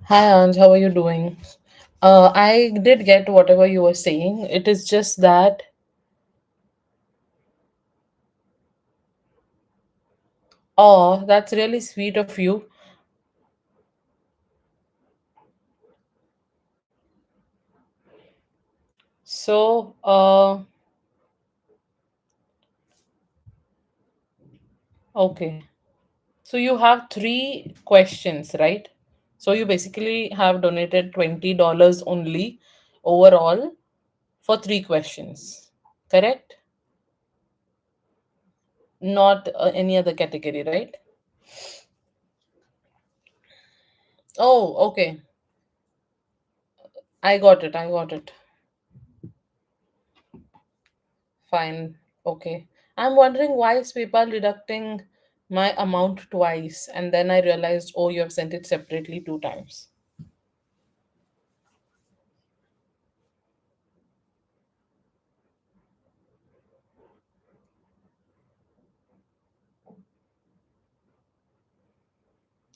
Hi Anj, how are you doing? I did get whatever you were saying. It is just that, oh, that's really sweet of you. So, okay. So you have three questions, right? So you basically have donated $20 only overall for three questions, correct? Not any other category, right? Oh, okay. I got it. I got it. Fine. Okay. I'm wondering why is PayPal deducting my amount twice, and then I realized, oh, you have sent it separately two times.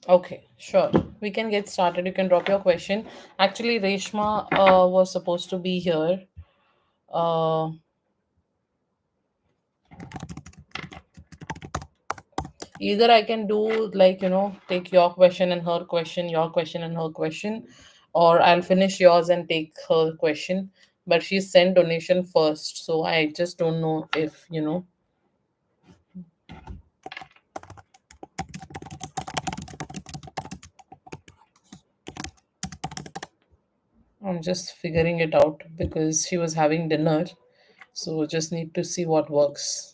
Okay, sure. We can get started. You can drop your question. Actually, Reshma was supposed to be here. Uh, Either I can do like, take your question and her question, your question and her question, or I'll finish yours and take her question. But she sent donation first, so I just don't know if, I'm just figuring it out because she was having dinner. So just need to see what works.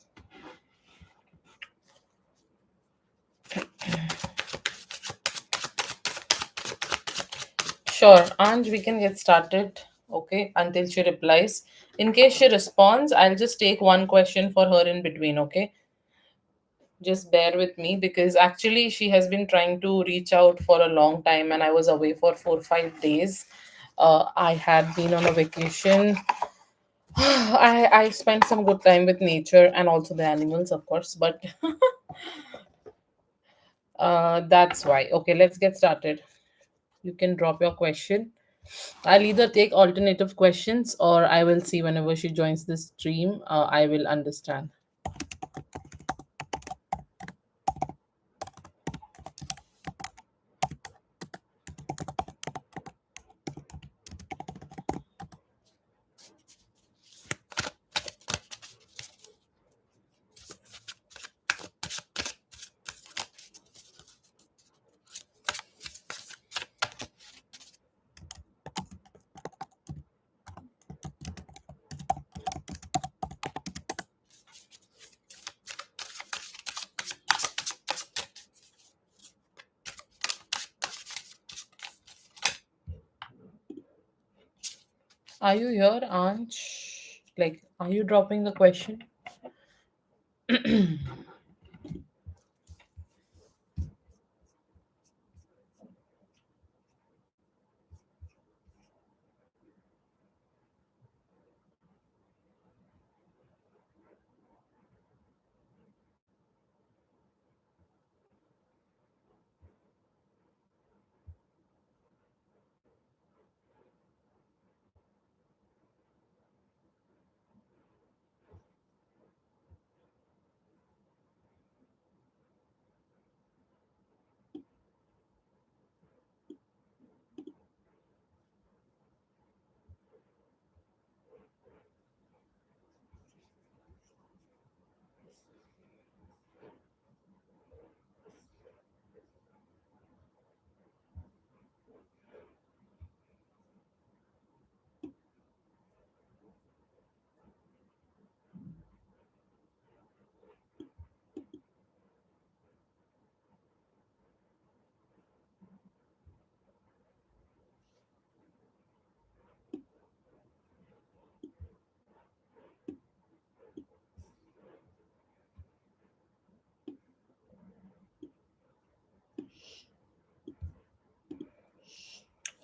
Sure, Anj, we can get started. Okay, until she replies. In case she responds, I'll just take one question for her in between. Okay, just bear with me because actually she has been trying to reach out for a long time and I was away for 4 5 days. I had been on a vacation. I spent some good time with nature and also the animals, of course, but that's why. Okay, let's get started. You can drop your question. I'll either take alternative questions or I will see whenever she joins the stream. I will understand. Are you here, Ansh? Like, are you dropping the question?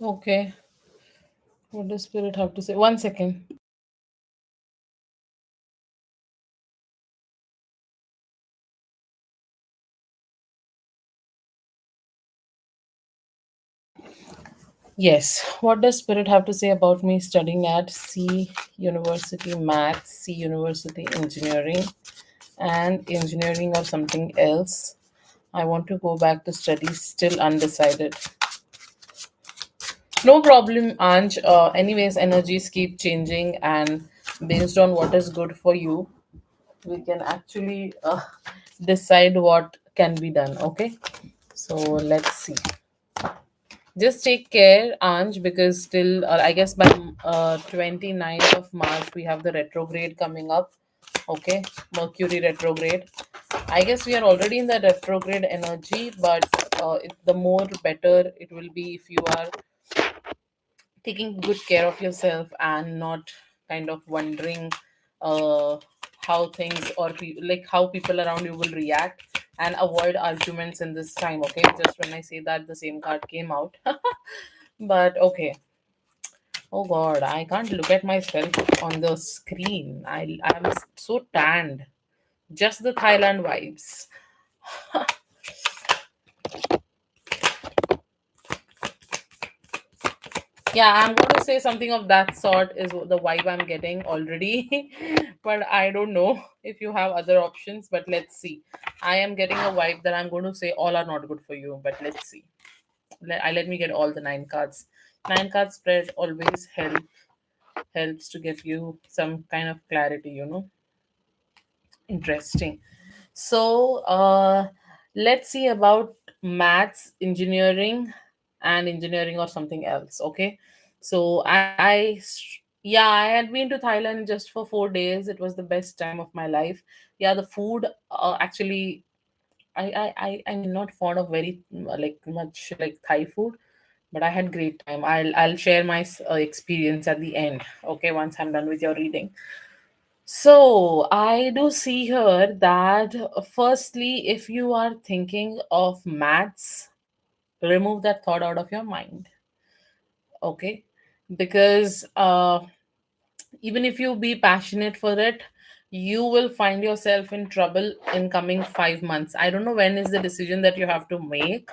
Okay. What does Spirit have to say? 1 second. Yes. What does Spirit have to say about me studying at C University Maths, C University Engineering, and engineering or something else? I want to go back to study, still undecided. No problem, Anj. Anyways, energies keep changing, and based on what is good for you, we can actually decide what can be done. Okay, so let's see. Just take care, Anj, because till I guess by 29th of March we have the retrograde coming up. Okay, Mercury retrograde. I guess we are already in the retrograde energy, but the more better it will be if you are taking good care of yourself and not kind of wondering uh, how things or like how people around you will react, and avoid arguments in this time. Okay, just when I say that, the same card came out. But okay. Oh god, I can't look at myself on the screen. I'm so tanned. Just the Thailand vibes. Yeah, I'm going to say something of that sort is the vibe I'm getting already. But I don't know if you have other options. But let's see. I am getting a vibe that I'm going to say all are not good for you. But let's see. Let me get all the nine cards. Nine card spread always helps to give you some kind of clarity. Interesting. So let's see about maths, engineering, and engineering or something else. Okay. So yeah, I had been to Thailand just for 4 days. It was the best time of my life. Yeah, the food actually, I'm not fond of very like much like Thai food, but I had great time. I'll share my experience at the end. Okay, once I'm done with your reading. So I do see here that firstly, if you are thinking of maths, remove that thought out of your mind. Okay, because even if you be passionate for it, you will find yourself in trouble in coming 5 months. I don't know when is the decision that you have to make,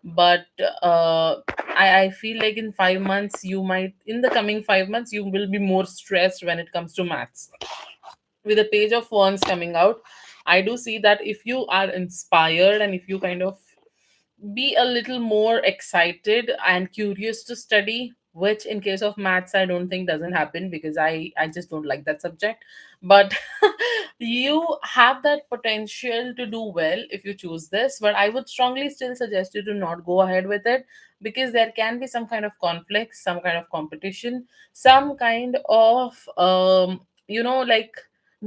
but I feel like in 5 months you might in the coming 5 months you will be more stressed when it comes to maths. With the page of wands coming out, I do see that if you are inspired and if you kind of be a little more excited and curious to study, which in case of maths I don't think doesn't happen because I just don't like that subject. But you have that potential to do well if you choose this, but I would strongly still suggest you to not go ahead with it, because there can be some kind of conflict, some kind of competition, some kind of like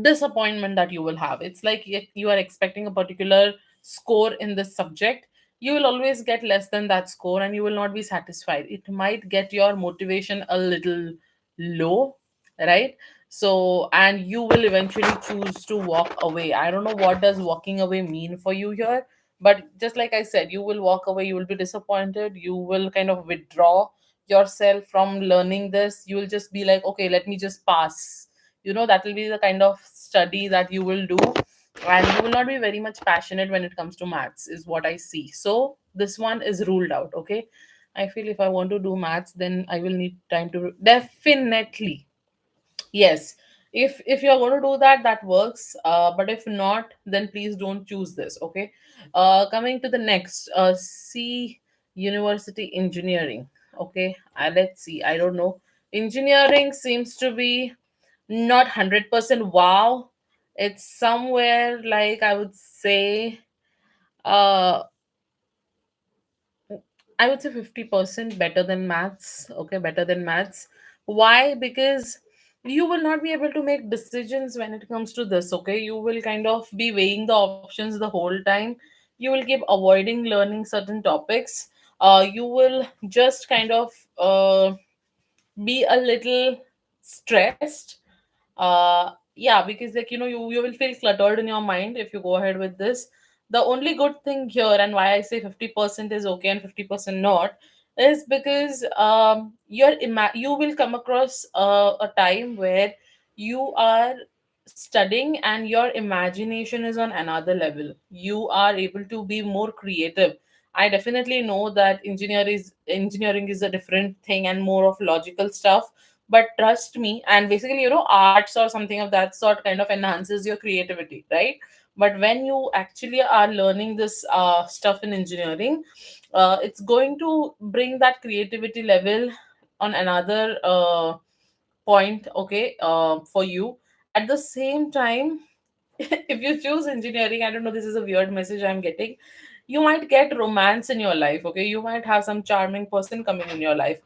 disappointment that you will have. It's like if you are expecting a particular score in this subject, you will always get less than that score and you will not be satisfied. It might get your motivation a little low, right? So, and you will eventually choose to walk away. I don't know what does walking away mean for you here, but just like I said, you will walk away, you will be disappointed, you will kind of withdraw yourself from learning this. You will just be like, okay, let me just pass. That will be the kind of study that you will do, and you will not be very much passionate when it comes to maths, is what I see. So this one is ruled out. Okay, I feel if I want to do maths, then I will need time to definitely. Yes, if you're going to do that, that works. But if not, then please don't choose this. Okay. Coming to the next, C University Engineering. Okay, let's see. I don't know. Engineering seems to be not 100% wow. It's somewhere like I would say, uh I would say 50% better than maths. Okay, better than maths. Why? Because you will not be able to make decisions when it comes to this. Okay, you will kind of be weighing the options the whole time. You will keep avoiding learning certain topics. You will just kind of be a little stressed. Yeah, because like you will feel cluttered in your mind if you go ahead with this. The only good thing here, and why I say 50% is okay and 50% not, is because you will come across a time where you are studying and your imagination is on another level. You are able to be more creative. I definitely know that engineering is a different thing and more of logical stuff. But trust me, and basically, arts or something of that sort kind of enhances your creativity, right? But when you actually are learning this stuff in engineering, it's going to bring that creativity level on another point, okay, for you. At the same time, if you choose engineering, I don't know, this is a weird message I'm getting. You might get romance in your life, okay? You might have some charming person coming in your life.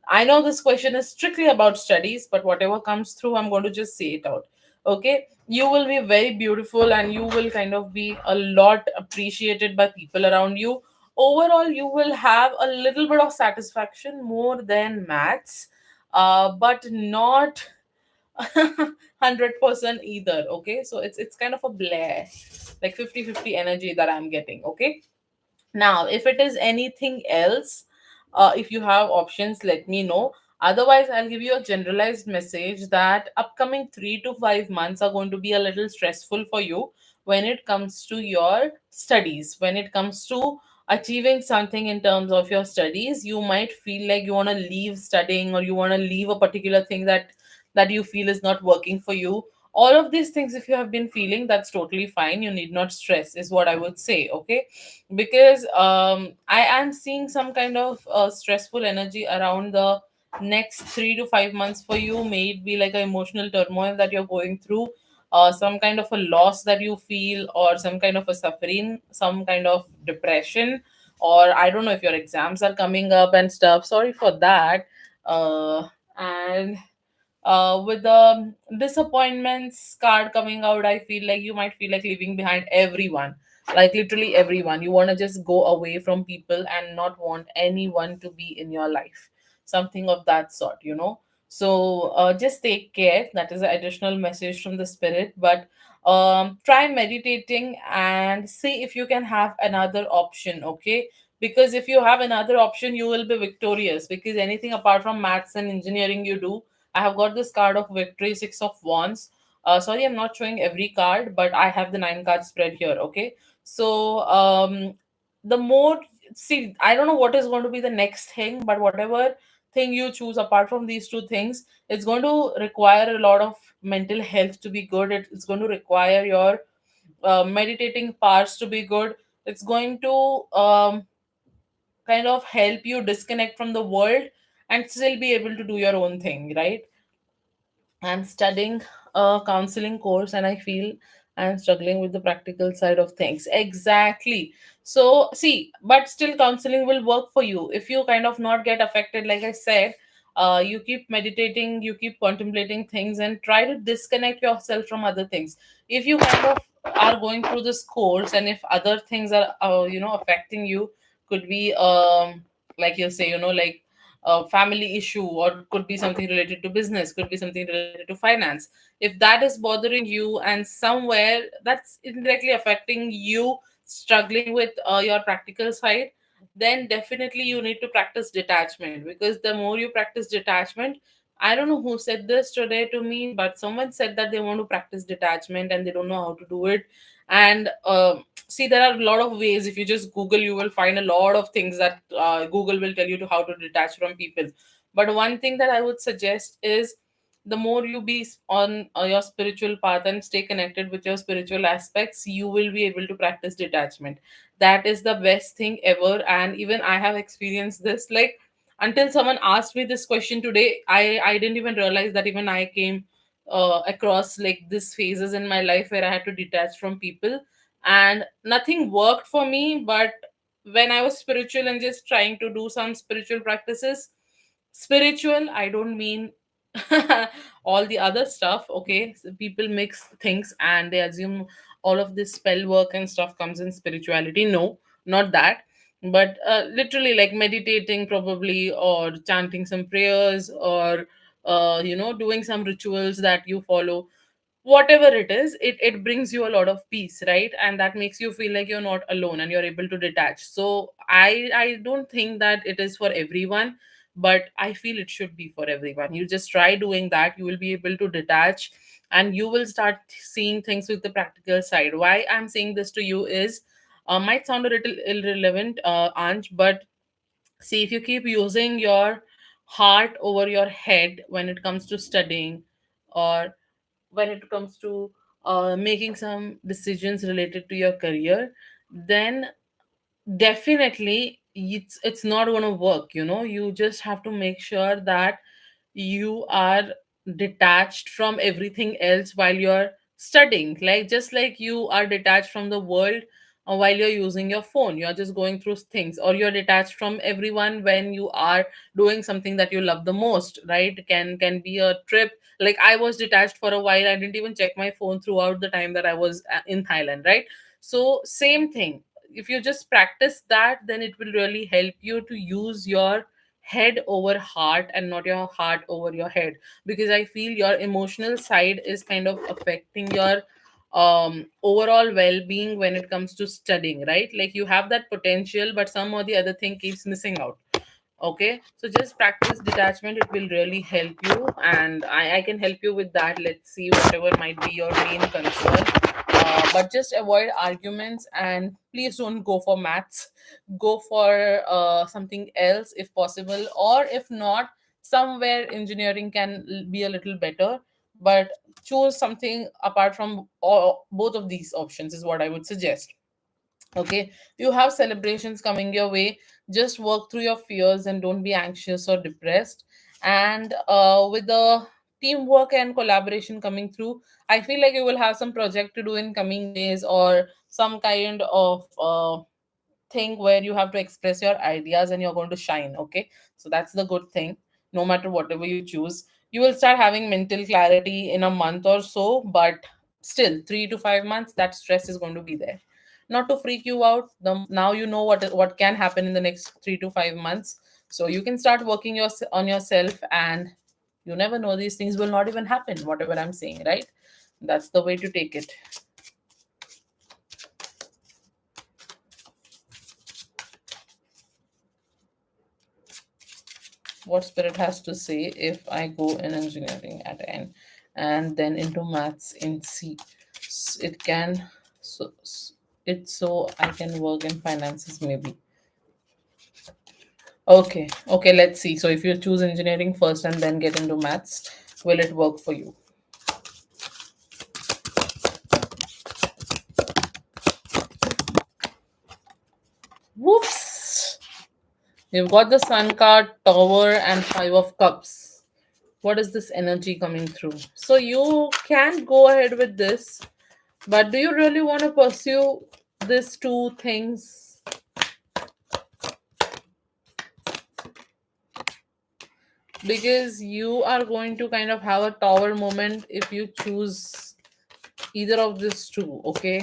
I know this question is strictly about studies, but whatever comes through, I'm going to just say it out. Okay? You will be very beautiful and you will kind of be a lot appreciated by people around you. Overall, you will have a little bit of satisfaction more than maths, but not 100% either. Okay? So it's kind of a blare, like 50-50 energy that I'm getting. Okay? Now, if it is anything else, if you have options, let me know. Otherwise, I'll give you a generalized message that upcoming 3 to 5 months are going to be a little stressful for you when it comes to your studies. When it comes to achieving something in terms of your studies, you might feel like you want to leave studying, or you want to leave a particular thing that you feel is not working for you. All of these things, if you have been feeling, that's totally fine. You need not stress, is what I would say. Okay? Because I am seeing some kind of stressful energy around the next 3 to 5 months for you. May it be like an emotional turmoil that you're going through, some kind of a loss that you feel, or some kind of a suffering, some kind of depression, or I don't know if your exams are coming up and stuff. Sorry for that. And with the disappointments card coming out, I feel like you might feel like leaving behind everyone, like literally everyone. You want to just go away from people and not want anyone to be in your life, something of that sort. So just take care. That is an additional message from the spirit. But try meditating and see if you can have another option. Okay? Because if you have another option, you will be victorious, because anything apart from maths and engineering you do. I have got this card of victory, Six of Wands. Sorry, I'm not showing every card, but I have the 9 card spread here. Okay, so the more, see, I don't know what is going to be the next thing, but whatever thing you choose apart from these two things, it's going to require a lot of mental health to be good. It's going to require your meditating parts to be good. It's going to kind of help you disconnect from the world and still be able to do your own thing, right? I'm studying a counseling course and I feel I'm struggling with the practical side of things. Exactly. So, see, but still, counseling will work for you if you kind of not get affected. Like I said, you keep meditating, you keep contemplating things, and try to disconnect yourself from other things. If you kind of are going through this course, and if other things are, affecting you, could be, like you say, like a family issue, or could be something related to business, could be something related to finance. If that is bothering you and somewhere that's indirectly affecting you, struggling with your practical side, then definitely you need to practice detachment. Because the more you practice detachment, I don't know who said this today to me, but someone said that they want to practice detachment and they don't know how to do it. And see, there are a lot of ways. If you just Google, you will find a lot of things that Google will tell you to how to detach from people. But one thing that I would suggest is, the more you be on your spiritual path and stay connected with your spiritual aspects, you will be able to practice detachment. That is the best thing ever. And even I have experienced this, like, until someone asked me this question today, I didn't even realize that even I came across like this phases in my life where I had to detach from people, and nothing worked for me. But when I was spiritual and just trying to do some spiritual practices, spiritual, I don't mean all the other stuff. Okay, so people mix things and they assume all of this spell work and stuff comes in spirituality. No, not that. But literally, like meditating probably, or chanting some prayers, or doing some rituals that you follow, whatever it is, it brings you a lot of peace, right? And that makes you feel like you're not alone and you're able to detach. So I don't think that it is for everyone, but I feel it should be for everyone. You just try doing that, you will be able to detach, and you will start seeing things with the practical side. Why I'm saying this to you is, Might sound a little irrelevant, Anj, but see, if you keep using your heart over your head when it comes to studying, or when it comes to making some decisions related to your career, then definitely it's not going to work. You just have to make sure that you are detached from everything else while you're studying, like just like you are detached from the world while you're using your phone. You're just going through things, or you're detached from everyone when you are doing something that you love the most, right? Can be a trip. Like, I was detached for a while. I didn't even check my phone throughout the time that I was in Thailand, right? So same thing, if you just practice that, then it will really help you to use your head over heart and not your heart over your head. Because I feel your emotional side is kind of affecting your overall well-being when it comes to studying, right? Like, you have that potential, but some or the other thing keeps missing out. Okay, so just practice detachment. It will really help you, and I can help you with that. Let's see, whatever might be your main concern. But just avoid arguments, and please don't go for maths. Go for something else if possible, or if not, somewhere engineering can be a little better. But choose something apart from both of these options, is what I would suggest. Okay, you have celebrations coming your way. Just work through your fears and don't be anxious or depressed. And with the teamwork and collaboration coming through, I feel like you will have some project to do in coming days, or some kind of thing where you have to express your ideas and you're going to shine. Okay, so that's the good thing. No matter whatever you choose, you will start having mental clarity in a month or so, but still 3 to 5 months, that stress is going to be there. Not to freak you out, now you know what can happen in the next 3 to 5 months. So you can start working on yourself, and you never know, these things will not even happen, whatever I'm saying, right? That's the way to take it. What spirit has to say if I go in engineering at N and then into maths in C. It can, so it's so I can work in finances maybe. Okay, okay, let's see. So if you choose engineering first and then get into maths, will it work for you? Whoops! You've got the Sun card, Tower, and Five of Cups. What is this energy coming through? So you can go ahead with this, but do you really want to pursue these two things? Because you are going to kind of have a tower moment if you choose either of these two. Okay,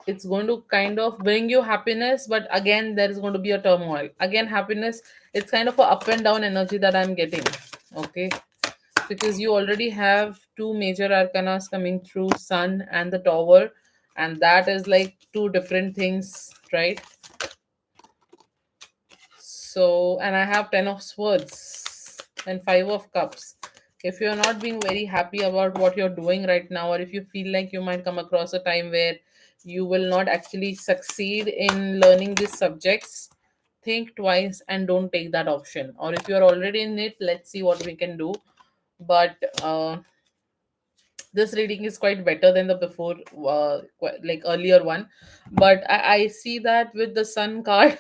it's going to kind of bring you happiness, but again there is going to be a turmoil. Again, happiness, it's kind of a up and down energy that I'm getting. Okay, because you already have two major arcanas coming through, sun and the tower, and that is like two different things, right? So, and I have 10 of swords and 5 of cups. If you're not being very happy about what you're doing right now, or if you feel like you might come across a time where you will not actually succeed in learning these subjects, think twice and don't take that option. Or if you're already in it, let's see what we can do. But this reading is quite better than the before, like earlier one. But I see that with the sun card,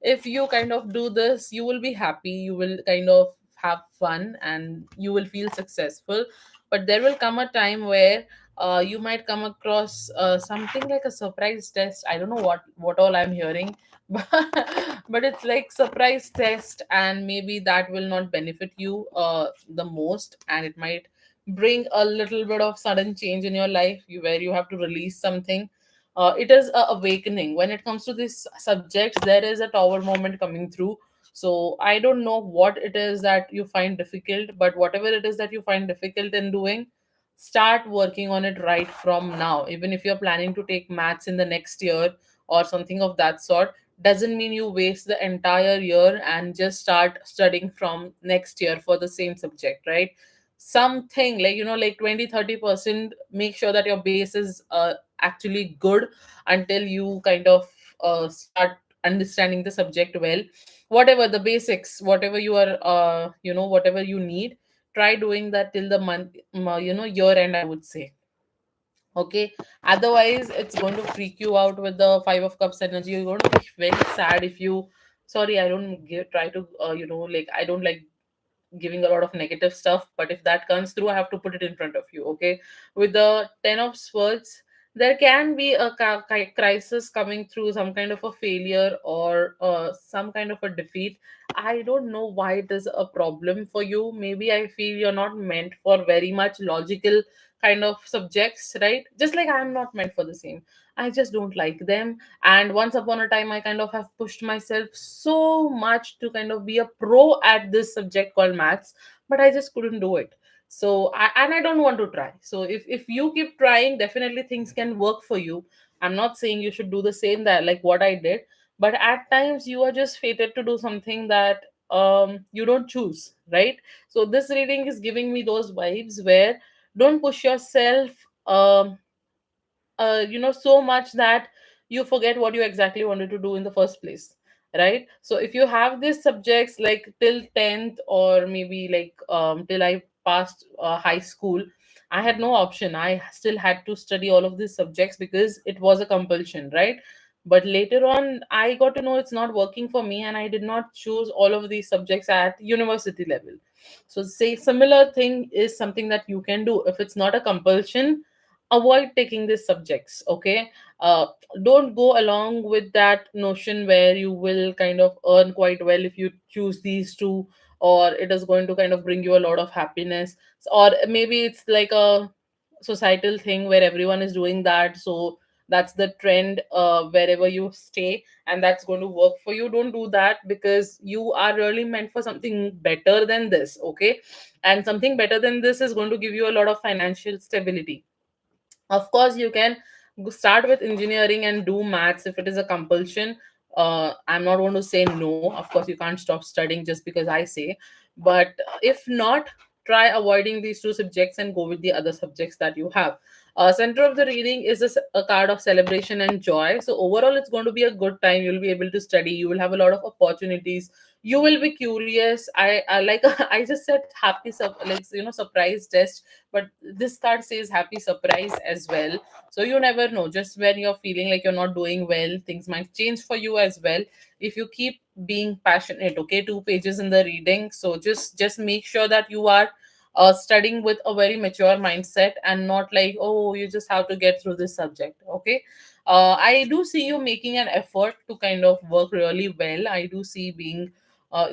if you kind of do this, you will be happy, you will kind of have fun, and you will feel successful. But there will come a time where you might come across something like a surprise test. I don't know what all I'm hearing, but it's like surprise test, and maybe that will not benefit you the most, and it might bring a little bit of sudden change in your life, where you have to release something. It is a awakening when it comes to this subject. There is a tower moment coming through. So I don't know what it is that you find difficult, but whatever it is that you find difficult in doing, start working on it right from now. Even if you're planning to take maths in the next year or something of that sort, doesn't mean you waste the entire year, and just start studying from next year for the same subject, right? something like, 20-30%. Make sure that your base is actually good until you kind of start understanding the subject well. Whatever the basics, whatever you are, whatever you need, try doing that till the month, year end, I would say. Okay, otherwise it's going to freak you out with the Five of Cups energy. You're going to be very sad if you, sorry, I don't give, try to like, I don't like giving a lot of negative stuff, but if that comes through, I have to put it in front of you. Okay, with the Ten of Swords, there can be a crisis coming through, some kind of a failure or some kind of a defeat. I don't know why it is a problem for you. Maybe I feel you're not meant for very much logical kind of subjects, right? Just like I'm not meant for the same. I just don't like them. And once upon a time, I kind of have pushed myself so much to kind of be a pro at this subject called maths, but I just couldn't do it. So I don't want to try. So if you keep trying, definitely things can work for you. I'm not saying you should do the same that like what I did, but at times you are just fated to do something that you don't choose, right? So this reading is giving me those vibes where don't push yourself so much that you forget what you exactly wanted to do in the first place, right? So if you have these subjects like till 10th, or maybe like till I passed high school, I had no option. I still had to study all of these subjects because it was a compulsion, right? But later on I got to know it's not working for me, and I did not choose all of these subjects at university level. So say similar thing is something that you can do. If it's not a compulsion, avoid taking these subjects. Okay, uh, don't go along with that notion where you will kind of earn quite well if you choose these two, or it is going to kind of bring you a lot of happiness. Or maybe it's like a societal thing where everyone is doing that, so that's the trend wherever you stay, and that's going to work for you. Don't do that, because you are really meant for something better than this. Okay, and something better than this is going to give you a lot of financial stability. Of course, you can start with engineering and do maths if it is a compulsion. I'm not going to say no. Of course, you can't stop studying just because I say. But if not, try avoiding these two subjects and go with the other subjects that you have. Center of the reading is a card of celebration and joy. So overall, it's going to be a good time. You'll be able to study. You will have a lot of opportunities. You will be curious. I like I just said happy like surprise test, but this card says happy surprise as well. So you never know, just when you're feeling like you're not doing well, things might change for you as well if you keep being passionate. Okay, 2 pages in the reading, so just make sure that you are studying with a very mature mindset, and not like, oh, you just have to get through this subject. Okay, I do see you making an effort to kind of work really well. I do see being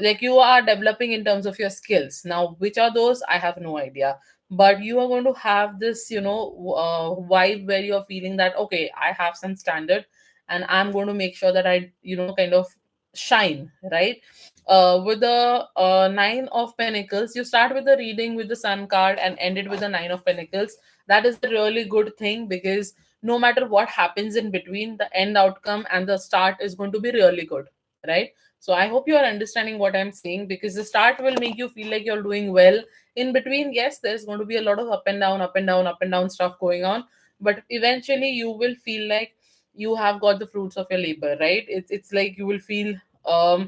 like you are developing in terms of your skills. Now which are those, I have no idea, but you are going to have this vibe where you're feeling that, okay, I have some standard, and I'm going to make sure that I kind of shine, right? With the Nine of Pentacles, you start with the reading with the Sun card and end it with the Nine of Pentacles. That is a really good thing, because no matter what happens in between, the end outcome and the start is going to be really good, right? So I hope you are understanding what I'm saying, because the start will make you feel like you're doing well. In between, yes, there's going to be a lot of up and down, up and down, up and down stuff going on, but eventually you will feel like you have got the fruits of your labor, right? It's like you will feel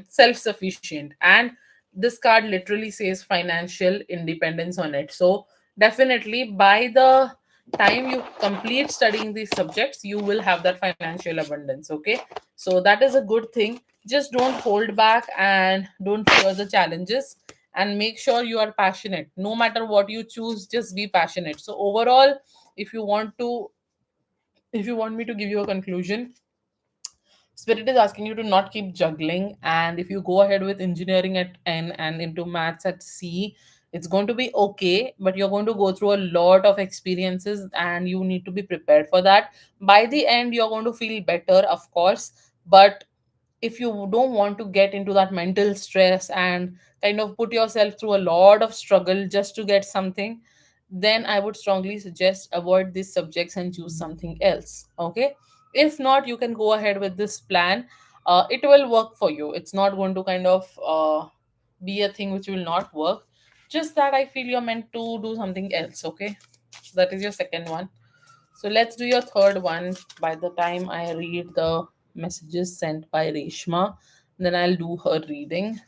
self-sufficient, and this card literally says financial independence on it. So definitely by the time you complete studying these subjects, you will have that financial abundance. Okay, so that is a good thing. Just don't hold back and don't fear the challenges, and make sure you are passionate. No matter what you choose, just be passionate. So overall, if you want to, if you want me to give you a conclusion, Spirit is asking you to not keep juggling, and if you go ahead with engineering at N and into maths at C, it's going to be okay, but you're going to go through a lot of experiences and you need to be prepared for that. By the end, you're going to feel better, of course, but if you don't want to get into that mental stress and kind of put yourself through a lot of struggle just to get something, then I would strongly suggest avoid these subjects and choose something else. Okay, if not, you can go ahead with this plan. It will work for you. It's not going to kind of be a thing which will not work. Just that I feel you're meant to do something else, okay? That is your second one. So let's do your third one. By the time I read the messages sent by Reshma, then I'll do her reading.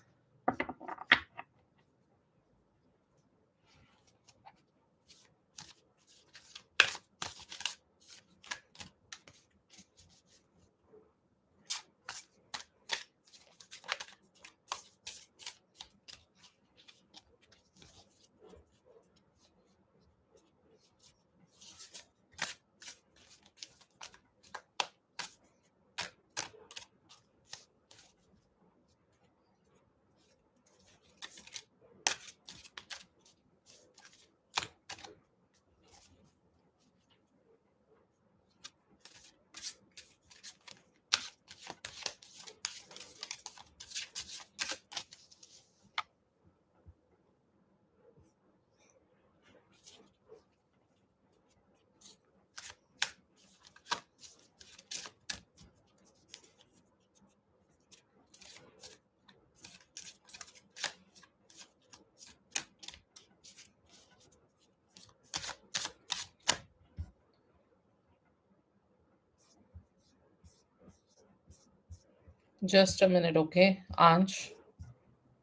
Just a minute, okay? Ansh,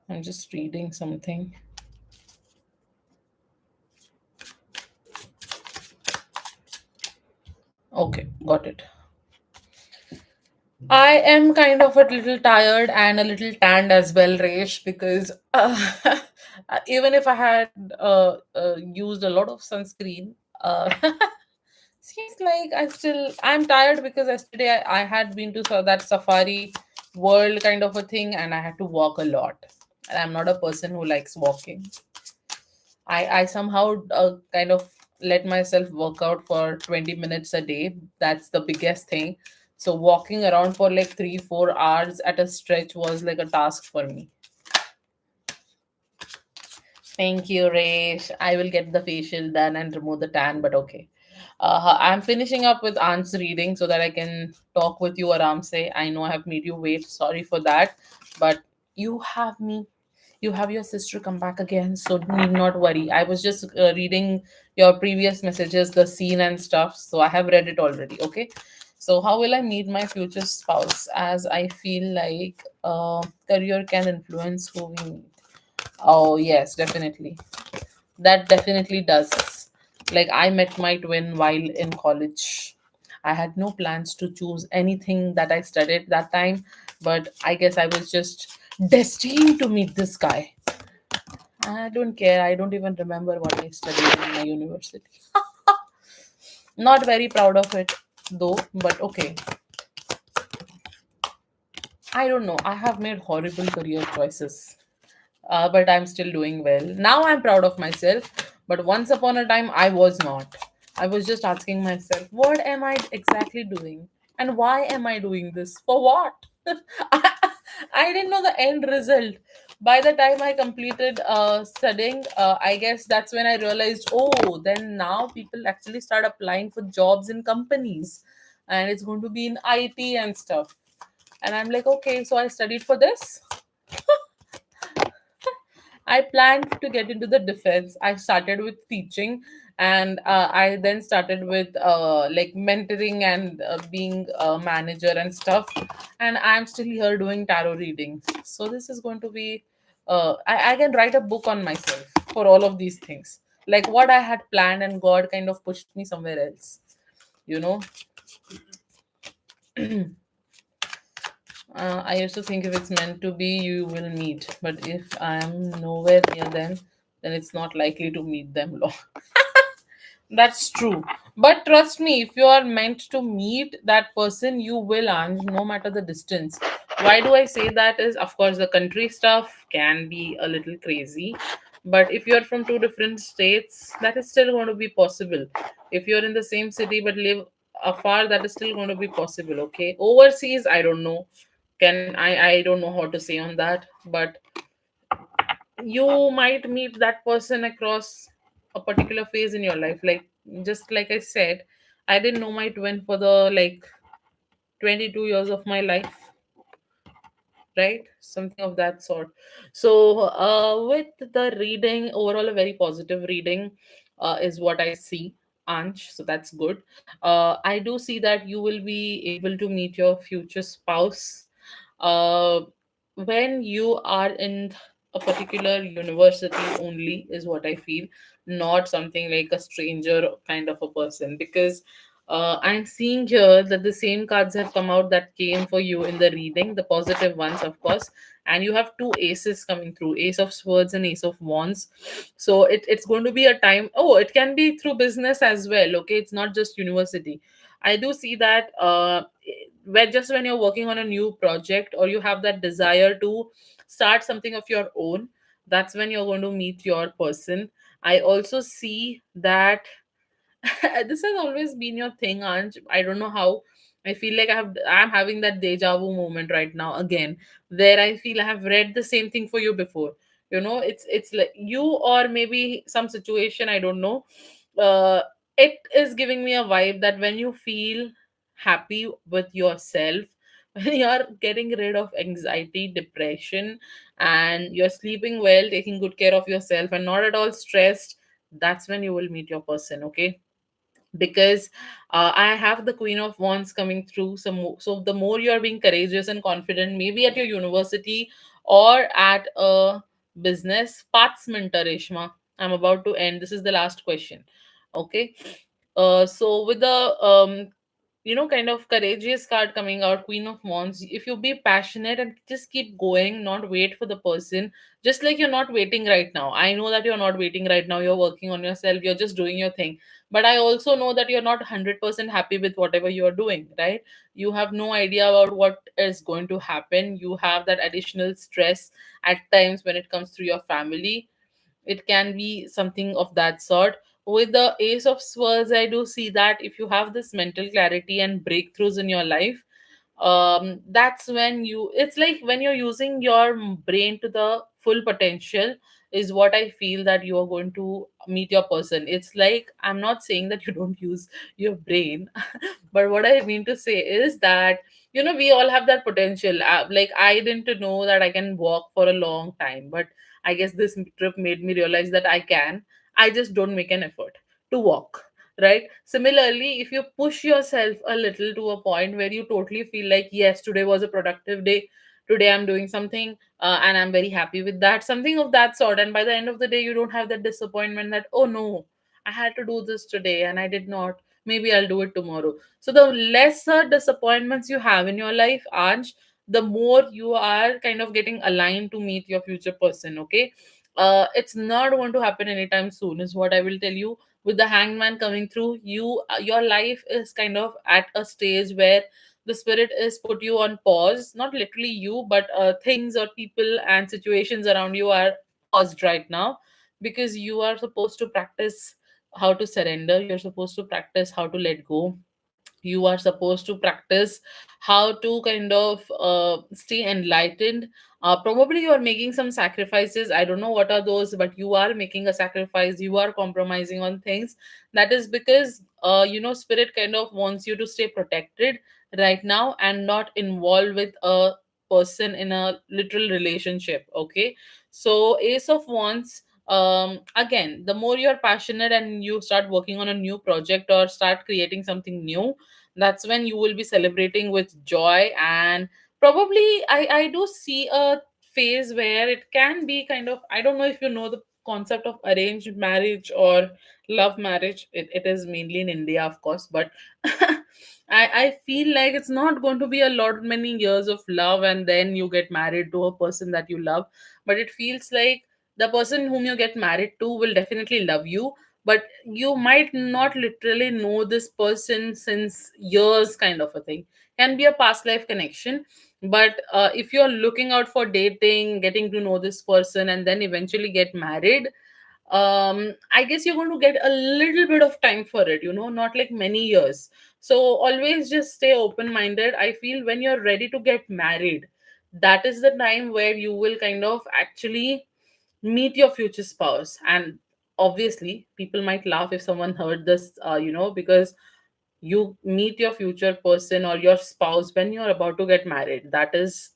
I'm just reading something. Okay, got it. I am kind of a little tired and a little tanned as well, Resh, because even if I had used a lot of sunscreen, seems like I'm tired because yesterday I had been to that safari world kind of a thing and I had to walk a lot. And I'm not a person who likes walking. I somehow kind of let myself work out for 20 minutes a day. That's the biggest thing. So walking around for like 3 4 hours at a stretch was like a task for me. Thank you, Resh. I will get the facial done and remove the tan, but okay. I'm finishing up with Aunt's reading so that I can talk with you, Aramse. I know I have made you wait. Sorry for that. But you have me. You have your sister come back again, so need not worry. I was just reading your previous messages, the scene and stuff, so I have read it already. Okay. So, how will I meet my future spouse? As I feel like career can influence who we meet. Oh, yes, definitely. That definitely does. Like, I met my twin while in college. I had no plans to choose anything that I studied that time, but I guess I was just destined to meet this guy. I don't care. I don't even remember what I studied in my university. Not very proud of it though, but okay. I don't know. I have made horrible career choices, but I'm still doing well. Now I'm proud of myself, but once upon a time, I was not. I was just asking myself, what am I exactly doing? And why am I doing this? For what? I didn't know the end result. By the time I completed studying, I guess that's when I realized, oh, then now people actually start applying for jobs in companies and it's going to be in IT and stuff. And I'm like, okay, so I studied for this. I planned to get into the defense. I started with teaching, and I then started with like mentoring and being a manager and stuff. And I'm still here doing tarot readings. So this is going to be. I can write a book on myself for all of these things. Like what I had planned, and God kind of pushed me somewhere else. You know, I used to think if it's meant to be, you will meet. But if I'm nowhere near them, then it's not likely to meet them long. That's true. But trust me, if you are meant to meet that person, you will, Anj, no matter the distance. Why do I say that? Is of course the country stuff can be a little crazy. But if you're from two different states, that is still going to be possible. If you're in the same city but live afar, that is still going to be possible. Okay. Overseas, I don't know. I don't know how to say on that, but you might meet that person across a particular phase in your life. Like just like I said, I didn't know my twin for the like 22 years of my life. right? Something of that sort. So, with the reading, overall, a very positive reading is what I see, Ansh. So that's good. I do see that you will be able to meet your future spouse uh, when you are in a particular university only, is what I feel, not something like a stranger kind of a person. Because I'm seeing here that the same cards have come out that came for you in the reading, the positive ones, of course. And you have two aces coming through, Ace of Swords and Ace of Wands. So it's going to be a time. Oh, it can be through business as well. Okay, it's not just university. I do see that where just when you're working on a new project or you have that desire to start something of your own, that's when you're going to meet your person. I also see that this has always been your thing, Anj. I don't know how. I feel like I'm having that deja vu moment right now again, where I feel I have read the same thing for you before. It's like you, or maybe some situation, I don't know. Uh it is giving me a vibe that when you feel happy with yourself, when you're getting rid of anxiety, depression, and you're sleeping well, taking good care of yourself, and not at all stressed, that's when you will meet your person, okay? Because I have the Queen of Wands coming through. So the more you are being courageous and confident, maybe at your university or at a business. Paths mentor, Reshma. I'm about to end. This is the last question. Okay. So with the kind of courageous card coming out, Queen of Wands, if you be passionate and just keep going, not wait for the person, just like you're not waiting right now. I know that you're not waiting right now, you're working on yourself, you're just doing your thing. But I also know that you're not 100% happy with whatever you're doing, right? You have no idea about what is going to happen. You have that additional stress at times when it comes to your family. It can be something of that sort. With the Ace of Swords, I do see that if you have this mental clarity and breakthroughs in your life, that's when it's like when you're using your brain to the full potential, is what I feel that you are going to meet your person. It's like, I'm not saying that you don't use your brain, but what I mean to say is that we all have that potential. Like, I didn't know that I can walk for a long time, but I guess this trip made me realize that I can. I just don't make an effort to walk, right? Similarly, if you push yourself a little to a point where you totally feel like, yes, today was a productive day, today I'm doing something, and I'm very happy with that, something of that sort. And by the end of the day, you don't have that disappointment that, oh no, I had to do this today and I did not. Maybe I'll do it tomorrow. So the lesser disappointments you have in your life, Anj, the more you are kind of getting aligned to meet your future person, okay? It's not going to happen anytime soon, is what I will tell you. With the Hangman coming through, your life is kind of at a stage where the spirit is put you on pause. Not literally you, but things or people and situations around you are paused right now, because you are supposed to practice how to surrender. You're supposed to practice how to let go. You are supposed to practice how to kind of stay enlightened. Probably you are making some sacrifices. I don't know what are those, but you are making a sacrifice. You are compromising on things. That is because spirit kind of wants you to stay protected right now and not involved with a person in a literal relationship, okay? So Ace of Wands, again, the more you're passionate and you start working on a new project or start creating something new, that's when you will be celebrating with joy. And probably I do see a phase where it can be kind of, I don't know if you know the concept of arranged marriage or love marriage. It is mainly in India, of course, but I feel like it's not going to be a lot many years of love and then you get married to a person that you love. But it feels like the person whom you get married to will definitely love you, but you might not literally know this person since years, kind of a thing. Can be a past life connection. But if you're looking out for dating, getting to know this person, and then eventually get married, I guess you're going to get a little bit of time for it, not like many years. So always just stay open minded. I feel when you're ready to get married, that is the time where you will kind of actually meet your future spouse. And obviously people might laugh if someone heard this, because you meet your future person or your spouse when you're about to get married. That is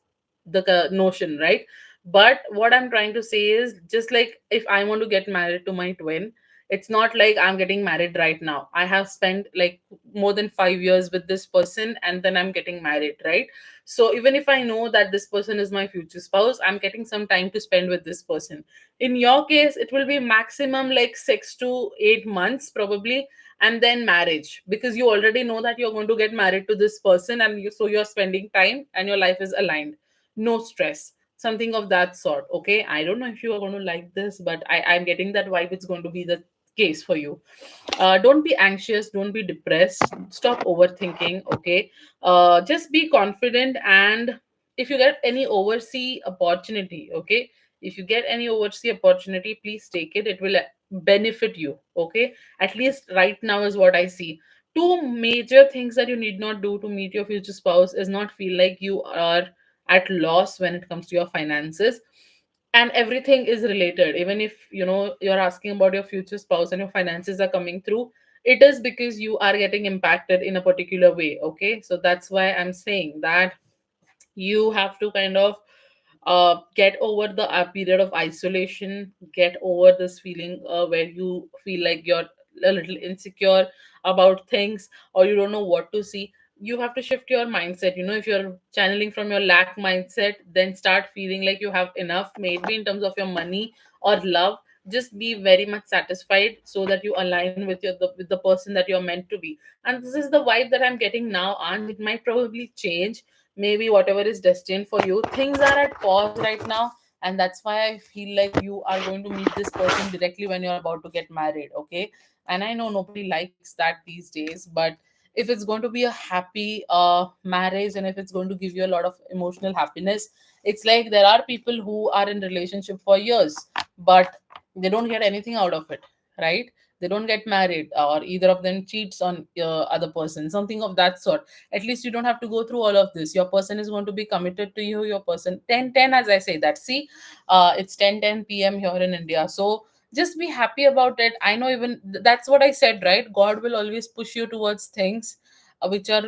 the notion, right? But what I'm trying to say is, just like if I want to get married to my twin, it's not like I'm getting married right now. I have spent like more than 5 years with this person, and then I'm getting married, right? So even if I know that this person is my future spouse, I'm getting some time to spend with this person. In your case, it will be maximum like 6 to 8 months probably, and then marriage, because you already know that you're going to get married to this person, and so you're spending time and your life is aligned. No stress, something of that sort. Okay, I don't know if you are going to like this, but I'm getting that vibe it's going to be the case for you. Don't be anxious, don't be depressed, stop overthinking. Okay, just be confident. And if you get any oversee opportunity, okay, if you get any oversee opportunity, please take it. It will benefit you. Okay, at least right now is what I see. Two major things that you need not do to meet your future spouse is not feel like you are at loss when it comes to your finances. And everything is related. Even if you're asking about your future spouse and your finances are coming through, it is because you are getting impacted in a particular way. Okay, so that's why I'm saying that you have to kind of get over the period of isolation, get over this feeling where you feel like you're a little insecure about things, or you don't know what to see. You have to shift your mindset. If you're channeling from your lack mindset, then start feeling like you have enough, maybe in terms of your money or love. Just be very much satisfied so that you align with with the person that you're meant to be. And this is the vibe that I'm getting now, and it might probably change. Maybe whatever is destined for you, things are at pause right now, and that's why I feel like you are going to meet this person directly when you're about to get married. Okay, and I know nobody likes that these days, but if it's going to be a happy marriage, and if it's going to give you a lot of emotional happiness, it's like there are people who are in relationship for years, but they don't get anything out of it, right? They don't get married, or either of them cheats on other person, something of that sort. At least you don't have to go through all of this. Your person is going to be committed to you. Your person 10:10, as I say that. See, it's 10:10 p.m. here in India. So just be happy about it. I know, even that's what I said, right? God will always push you towards things which are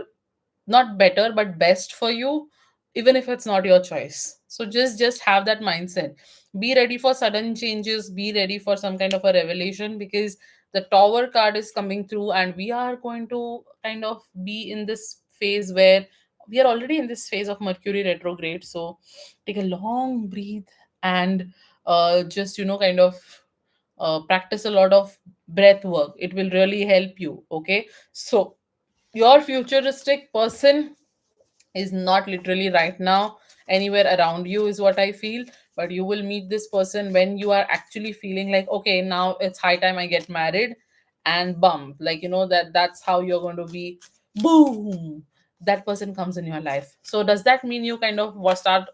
not better but best for you, even if it's not your choice. So just have that mindset. Be ready for sudden changes, be ready for some kind of a revelation, because the tower card is coming through, and we are going to kind of be in this phase where we are already in this phase of Mercury retrograde. So take a long breathe, and just kind of practice a lot of breath work. It will really help you. Okay, so your futuristic person is not literally right now anywhere around you, is what I feel. But you will meet this person when you are actually feeling like, okay, now it's high time I get married. And bum, like, that's how you're going to be. Boom, that person comes in your life. So does that mean you kind of start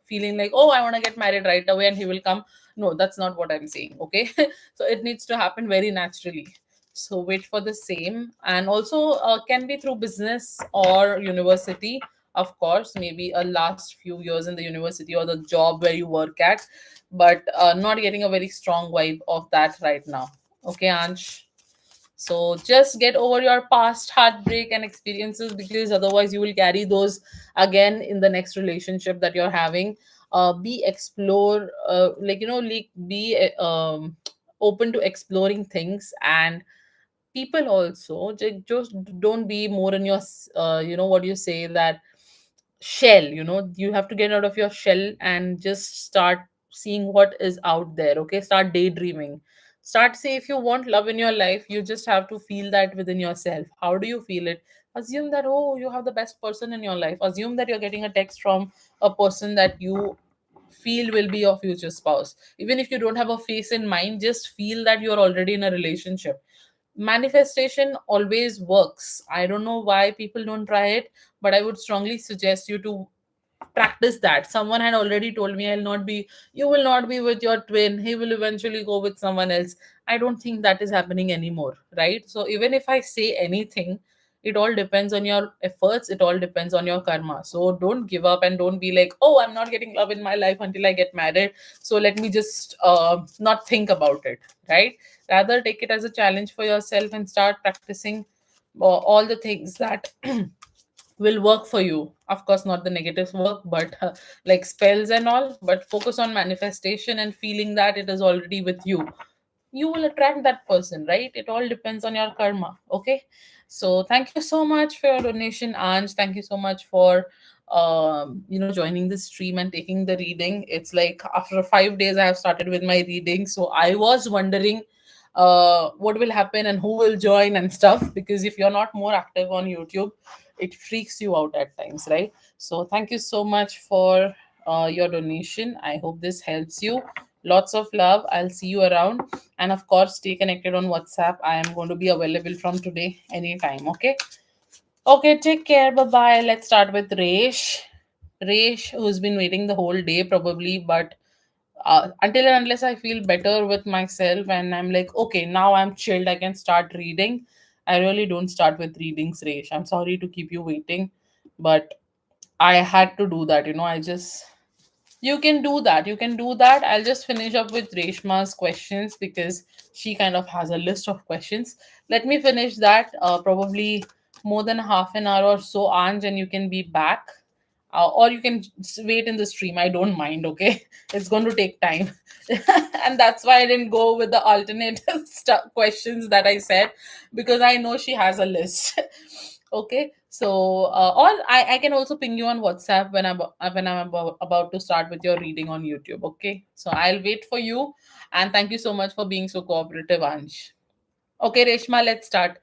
feeling like, oh, I want to get married right away and he will come? No, that's not what I'm saying. Okay, so it needs to happen very naturally. So wait for the same. And also can be through business or university. Of course, maybe a last few years in the university or the job where you work at, but not getting a very strong vibe of that right now. Okay, Ansh, so just get over your past heartbreak and experiences, because otherwise you will carry those again in the next relationship that you're having. Be explore, like be open to exploring things. And people also, just don't be more in your what you say, that shell. You have to get out of your shell and just start seeing what is out there. Okay, start daydreaming. Start, say, if you want love in your life, you just have to feel that within yourself. How do you feel it? Assume that, oh, you have the best person in your life. Assume that you're getting a text from a person that you feel will be your future spouse. Even if you don't have a face in mind, just feel that you're already in a relationship. Manifestation always works. I don't know why people don't try it, but I would strongly suggest you to practice that. Someone had already told me, you will not be with your twin, he will eventually go with someone else. I don't think that is happening anymore, right? So even if I say anything, it all depends on your efforts, it all depends on your karma. So don't give up, and don't be like, oh, I'm not getting love in my life until I get married, so let me just not think about it, right? Rather take it as a challenge for yourself and start practicing all the things that will work for you. Of course, not the negative work, but like spells and all, but focus on manifestation and feeling that it is already with you. You will attract that person, right? It all depends on your karma. Okay. So thank you so much for your donation, Anj. Thank you so much for joining the stream and taking the reading. It's like after 5 days I have started with my reading, so I was wondering what will happen and who will join and stuff, because if you're not more active on YouTube, it freaks you out at times, right? So thank you so much for your donation. I hope this helps you. Lots of love. I'll see you around. And of course, stay connected on WhatsApp. I am going to be available from today anytime. Okay. Okay. Take care. Bye bye. Let's start with Resh. Resh, who's been waiting the whole day probably, but until and unless I feel better with myself and I'm like, okay, now I'm chilled, I can start reading. I really don't start with readings, Resh. I'm sorry to keep you waiting, but I had to do that. I just you can do that. You can do that. I'll just finish up with Reshma's questions because she kind of has a list of questions. Let me finish that. Probably more than half an hour or so, Anj, and you can be back. Or you can wait in the stream. I don't mind, okay? It's going to take time. And that's why I didn't go with the alternative questions that I said, because I know she has a list. Okay, so or I can also ping you on WhatsApp when I'm about to start with your reading on YouTube. Okay, so I'll wait for you, and thank you so much for being so cooperative, Ansh. Okay, Reshma, let's start.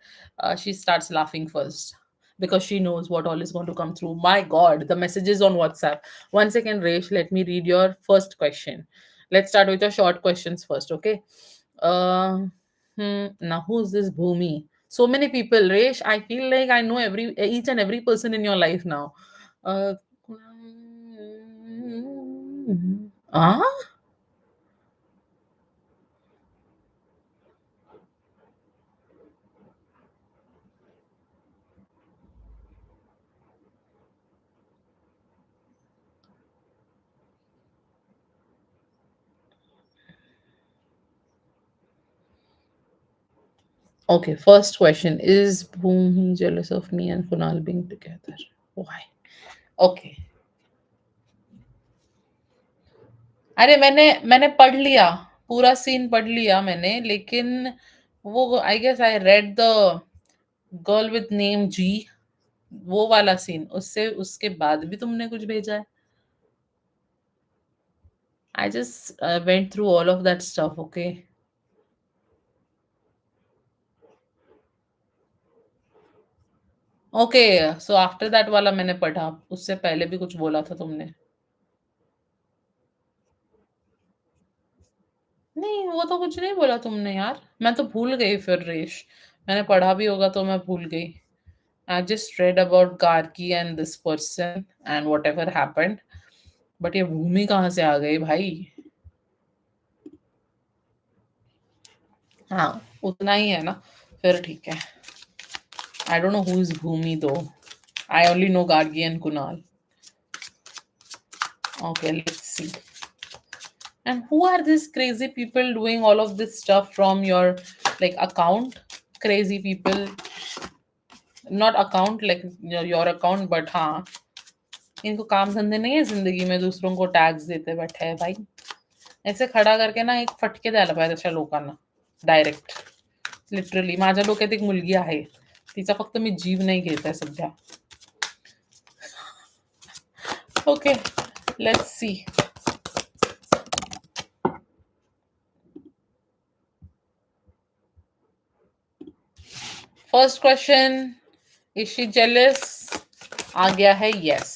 She starts laughing first because she knows what all is going to come through. My God, the messages on WhatsApp. One second, Resh, let me read your first question. Let's start with your short questions first, okay? Uh, now, who's this Bhumi? So many people, Resh. I feel like I know each and every person in your life now. Uh, ah, okay. First question: is Bhumi jealous of me and Kunal being together? Why? Okay. अरे मैंने पढ़ लिया, पूरा scene पढ़ लिया मैंने, लेकिन वो I guess I read the girl with name जी, वो वाला सीन, उससे उसके बाद भी तुमने कुछ भेजा है। I just went through all of that stuff, okay. Okay, so after that वाला मैंने पढ़ा, उससे पहले भी कुछ बोला था तुमने। नहीं, वो तो कुछ नहीं बोला तुमने यार, मैं तो भूल गई फिर रेश, मैंने पढ़ा भी होगा तो मैं भूल गई। I just read about Gargi and this person and whatever happened. But ये भूमि कहाँ से आ गई भाई? हाँ, उतना ही है ना, फिर ठीक है। I don't know who is Bhumi though, I only know Gargi and Kunal. Okay, let's see. And who are these crazy people doing all of this stuff from your like account? Crazy people, not account like your account, but हाँ, इनको काम धंधे नहीं है जिंदगी में, दूसरों को टैग्स देते बैठे हैं भाई। ऐसे खडा करके ना एक फटके द्यायला पाहिजे अशा लोकांना डायरेक्ट, लिटरली। माझ्या डोक्यात एक मुलगी आहे, तिचा फक्त मी जीव नाही घेत आहे सध्या। Okay, let's see. First question, is she jealous? आ गया है यस।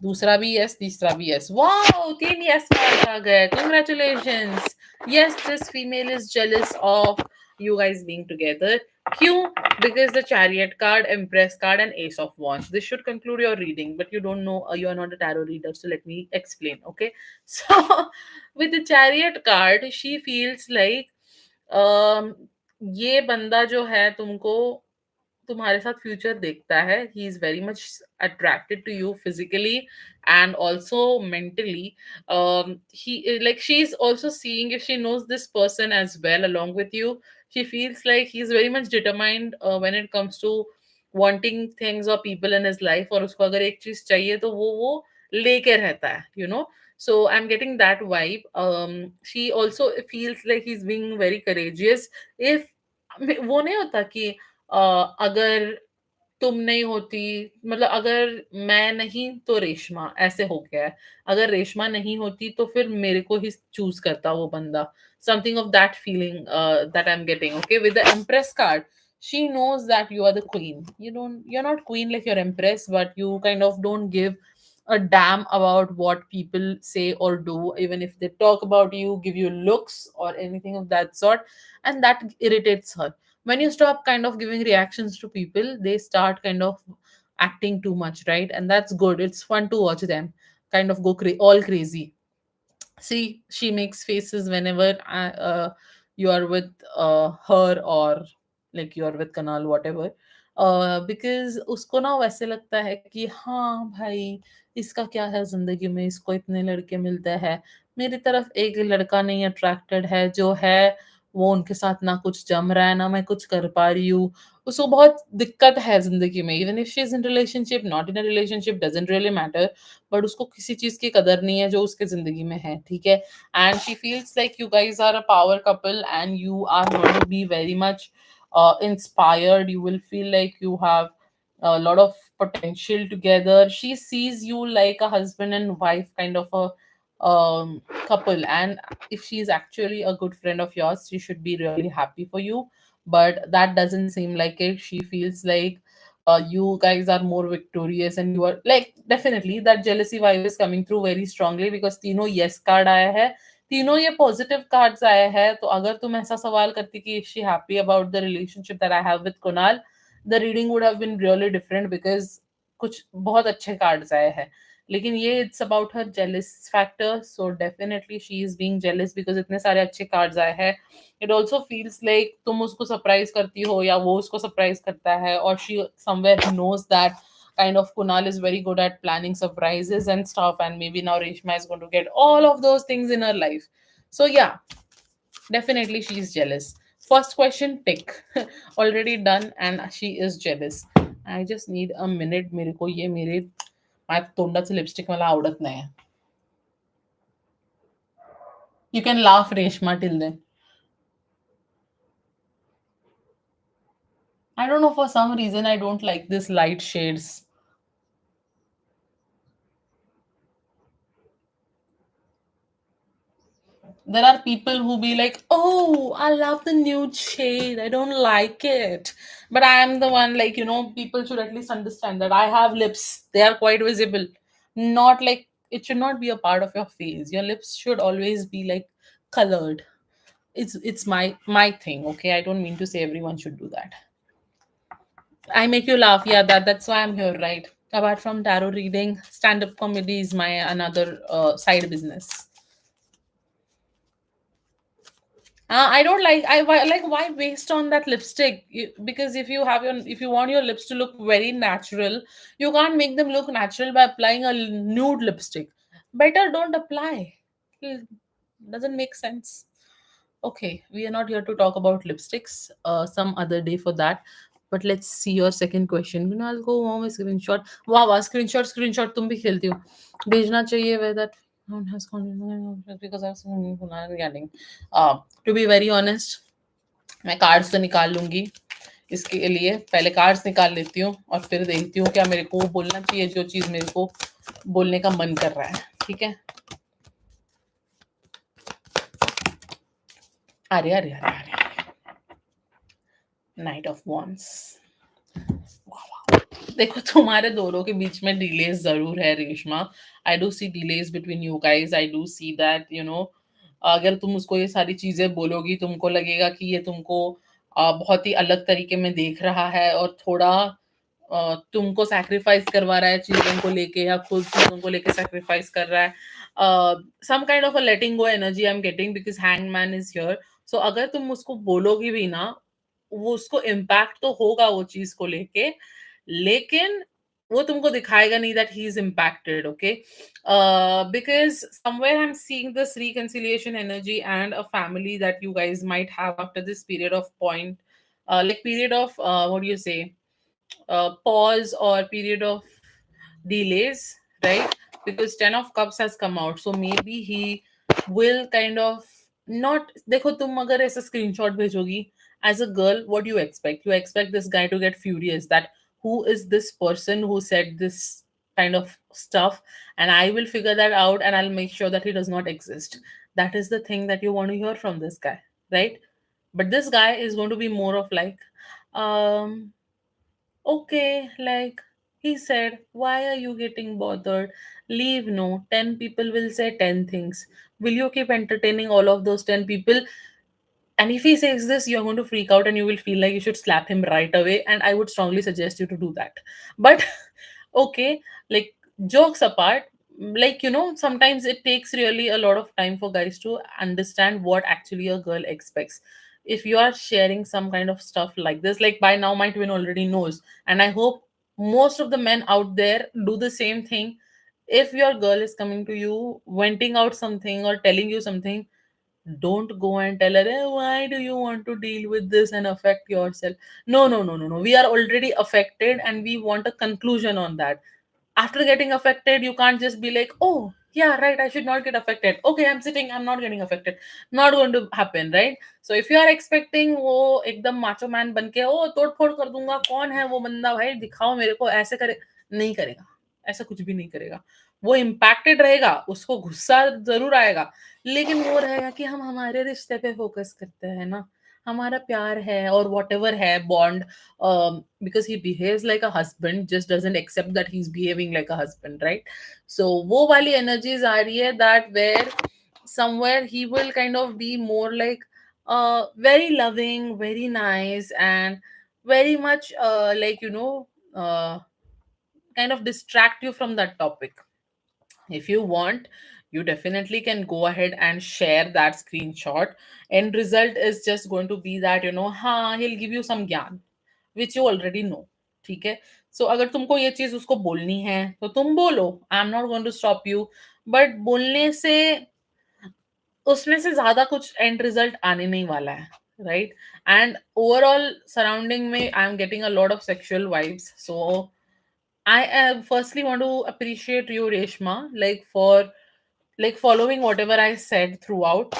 दूसरा भी यस, तीसरा भी यस। वाओ, 3 यस मार्क्स आ गए, congratulations. Yes, this female is jealous of you guys being together. Q, because the chariot card, empress card, and ace of wands. This should conclude your reading, but you don't know, you are not a tarot reader, so let me explain, okay? So with the chariot card, she feels like ये बंदा जो है तुमको, तुम्हारे साथ future देखता है। He is very much attracted to you physically and also mentally. he like she is also seeing if she knows this person as well along with you. She feels like he's very much determined when it comes to wanting things or people in his life, और उसको अगर एक चीज चाहिए तो वो लेके रहता है, you know. So I'm getting that vibe. She also feels like he's being very courageous. If वो नहीं होता कि अगर तुम नहीं होती, मतलब अगर मैं नहीं तो रेशमा, ऐसे हो गया है। अगर रेशमा नहीं होती तो फिर मेरे को ही चूज करता वो बंदा। Something of that feeling that I am getting, okay, with the empress card. She knows that you are the queen. You're not queen like you're empress, but you kind of don't give a damn about what people say or do, even if they talk about you, give you looks or anything of that sort. And that irritates her. When you stop kind of giving reactions to people, they start kind of acting too much, right? And that's good. It's fun to watch them kind of go all crazy. See, she makes faces whenever you are with her, or like you are with Kanal, whatever. Because उसको ना वैसे लगता है कि हाँ भाई, इसका क्या है जिंदगी में, इसको इतने लड़के मिलते हैं, मेरी तरफ एक लड़का नहीं अट्रैक्टेड है, जो है वो उनके साथ ना कुछ जम रहा है, ना मैं कुछ कर पा रही हूँ। उसको बहुत दिक्कत है जिंदगी में, even if she is in relationship, not in a relationship, doesn't really matter, but उसको किसी चीज की कदर नहीं है जो उसके जिंदगी में है, ठीक है। And she feels like you guys are a power couple and you are going to be very much inspired. You will feel like you have a lot of potential together. She sees you like a husband and wife kind of a couple, and if she is actually a good friend of yours, she should be really happy for you. But that doesn't seem like it. She feels like you guys are more victorious, and you are like, definitely that jealousy vibe is coming through very strongly, because तीनों yes card आया है, तीनों ये positive cards आए हैं। तो अगर तुम ऐसा सवाल करती कि is she happy about the relationship that I have with Kunal, the reading would have been really different, because कुछ बहुत अच्छे कार्ड्स आए हैं। लेकिन ये it's about her jealous factor, so definitely she is being jealous because इतने सारे अच्छे कार्ड्स आए हैं। इट ऑल्सो फील्स लाइक तुम उसको सरप्राइज करती हो या वो उसको सरप्राइज करता है, और she somewhere knows that kind of Kunal is very good at planning surprises and stuff, and maybe now Reshma is going to get all of those things in her life. So yeah, definitely she's jealous. First question tick. Already done, and she is jealous. I just need a minute. मेरे को ये मेरे माझ्या तोंडाचं lipstick मला आवडत नाही. You can laugh, Reshma, till then. I don't know, for some reason I don't like this light shades. There are people who be like, oh, I love the nude shade, I don't like it. But I am the one, like, people should at least understand that I have lips, they are quite visible. Not like, it should not be a part of your face. Your lips should always be like colored. It's my thing, okay? I don't mean to say everyone should do that. I make you laugh, yeah, that's why I'm here, right? Apart from tarot reading, stand-up comedy is my another side business. I don't like. Like, why waste on that lipstick? Because if you want your lips to look very natural, you can't make them look natural by applying a nude lipstick. Better don't apply. It doesn't make sense. Okay, we are not here to talk about lipsticks. Some other day for that. But let's see your second question. I'll go home with screenshot. Wow, wow, screenshot. तुम भी खेलती हो. भेजना चाहिए where that one has gone because I've seen getting. To be very honest, मैं cards तो निकाल लूंगी इसके लिए। पहले कार्ड्स निकाल लेती हूँ और फिर देखती हूँ क्या मेरे को बोलना चाहिए, जो चीज मेरे को बोलने का मन कर रहा है, ठीक है। अरे अरे अरे अरे, नाइट ऑफ वॉन्स। देखो, तुम्हारे दोनों के बीच में डिलेज जरूर है Reshma. I do see delays between you guys. I do see that अगर तुम उसको ये सारी चीजें बोलोगी, तुमको लगेगा कि ये तुमको बहुत ही अलग तरीके में देख रहा है और थोड़ा तुमको सैक्रिफाइस करवा रहा है चीजों को लेके, या खुद चीजों को लेके सैक्रिफाइस कर रहा है। Some kind of a letting go energy I am getting, because hang man is here. So अगर तुम उसको बोलोगी भी ना, वो उसको इम्पैक्ट तो होगा वो चीज को लेके, लेकिन वो तुमको दिखाएगा नहीं that he is impacted, okay. Because somewhere I am seeing this reconciliation energy and a family that you guys might have after this period of point, like period of what do you say, pause or period of delays, right? Because 10 of cups has come out, so maybe he will kind of not. देखो तुम अगर ऐसा screenshot भेजोगी as a girl, what do you expect? You expect this guy to get furious that who is this person who said this kind of stuff, and I will figure that out and I'll make sure that he does not exist. That is the thing that you want to hear from this guy, right? But this guy is going to be more of like, um okay, like he said, why are you getting bothered? Leave, no. 10 people will say 10 things. Will you keep entertaining all of those 10 people? And if he says this, you're going to freak out and you will feel like you should slap him right away. And I would strongly suggest you to do that. But okay, like jokes apart, like sometimes it takes really a lot of time for guys to understand what actually a girl expects. If you are sharing some kind of stuff like this, like by now my twin already knows, and I hope most of the men out there do the same thing. If your girl is coming to you venting out something or telling you something, don't go and tell her, why do you want to deal with this and affect yourself? No, no, no, no, no. We are already affected and we want a conclusion on that. After getting affected, you can't just be like, oh, yeah, right, I should not get affected. Okay, I'm sitting, I'm not getting affected. Not going to happen, right? So if you are expecting वो एकदम macho man बन के ओ तोड़ फोड़ कर दूंगा, कौन है वो बंदा भाई, दिखाओ मेरे को, ऐसे करे, नहीं करेगा. ऐसा कुछ भी नहीं करेगा. वो इम्पैक्टेड रहेगा, उसको गुस्सा जरूर आएगा, लेकिन वो रहेगा कि हम हमारे रिश्ते पे फोकस करते हैं ना, हमारा प्यार है और वॉट एवर है bond. Because he behaves like a husband, just doesn't accept that he's behaving like a husband, right? So वो वाली energies आ रही है, that where somewhere he will kind of be more like very loving, very nice, and very much kind of distract you from that topic. If you want, you definitely can go ahead and share that screenshot. End result is just going to be that he'll give you some ज्ञान which you already know. ठीक है. So अगर तुमको ये चीज उसको बोलनी है तो तुम बोलो, I am not going to stop you. But बोलने से उसमें से ज्यादा कुछ एंड रिजल्ट आने नहीं वाला है, राइट? एंड ओवरऑल सराउंडिंग में आई am getting a lot of sexual vibes. So I firstly want to appreciate you, Reshma, like for like following whatever I said throughout.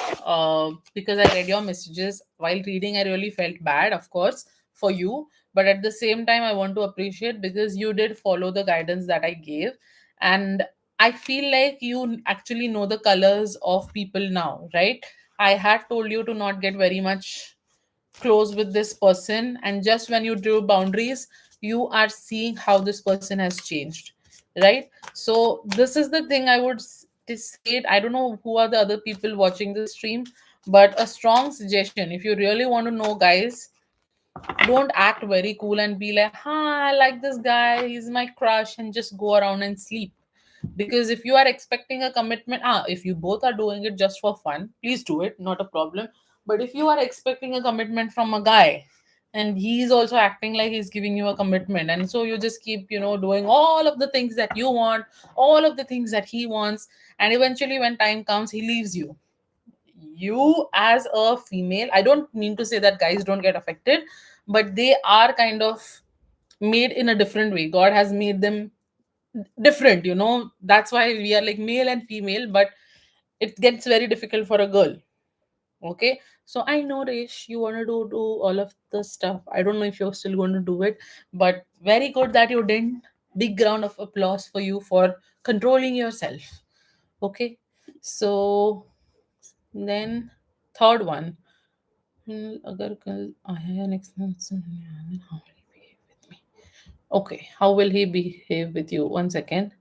Because I read your messages. While reading, I really felt bad, of course, for you. But at the same time, I want to appreciate because you did follow the guidance that I gave. And I feel like you actually know the colors of people now, right? I had told you to not get very much close with this person, and just when you drew boundaries, you are seeing how this person has changed, right? So this is the thing I would say it. I don't know who are the other people watching this stream, but a strong suggestion, if you really want to know, guys, don't act very cool and be like, I like this guy, he's my crush, and just go around and sleep. Because if you are expecting a commitment, if you both are doing it just for fun, please do it, not a problem. But if you are expecting a commitment from a guy and he's also acting like he's giving you a commitment, and so you just keep doing all of the things that you want, all of the things that he wants, and eventually when time comes he leaves you. You as a female, I don't mean to say that guys don't get affected, but they are kind of made in a different way. God has made them different. That's why we are like male and female, but it gets very difficult for a girl. Okay, so I know, Resh, you want to do all of the stuff. I don't know if you're still going to do it, but very good that you didn't. Big round of applause for you for controlling yourself. Okay, so then third one. अगर कल आया next month, then how will he behave with me? Okay, how will he behave with you? One second.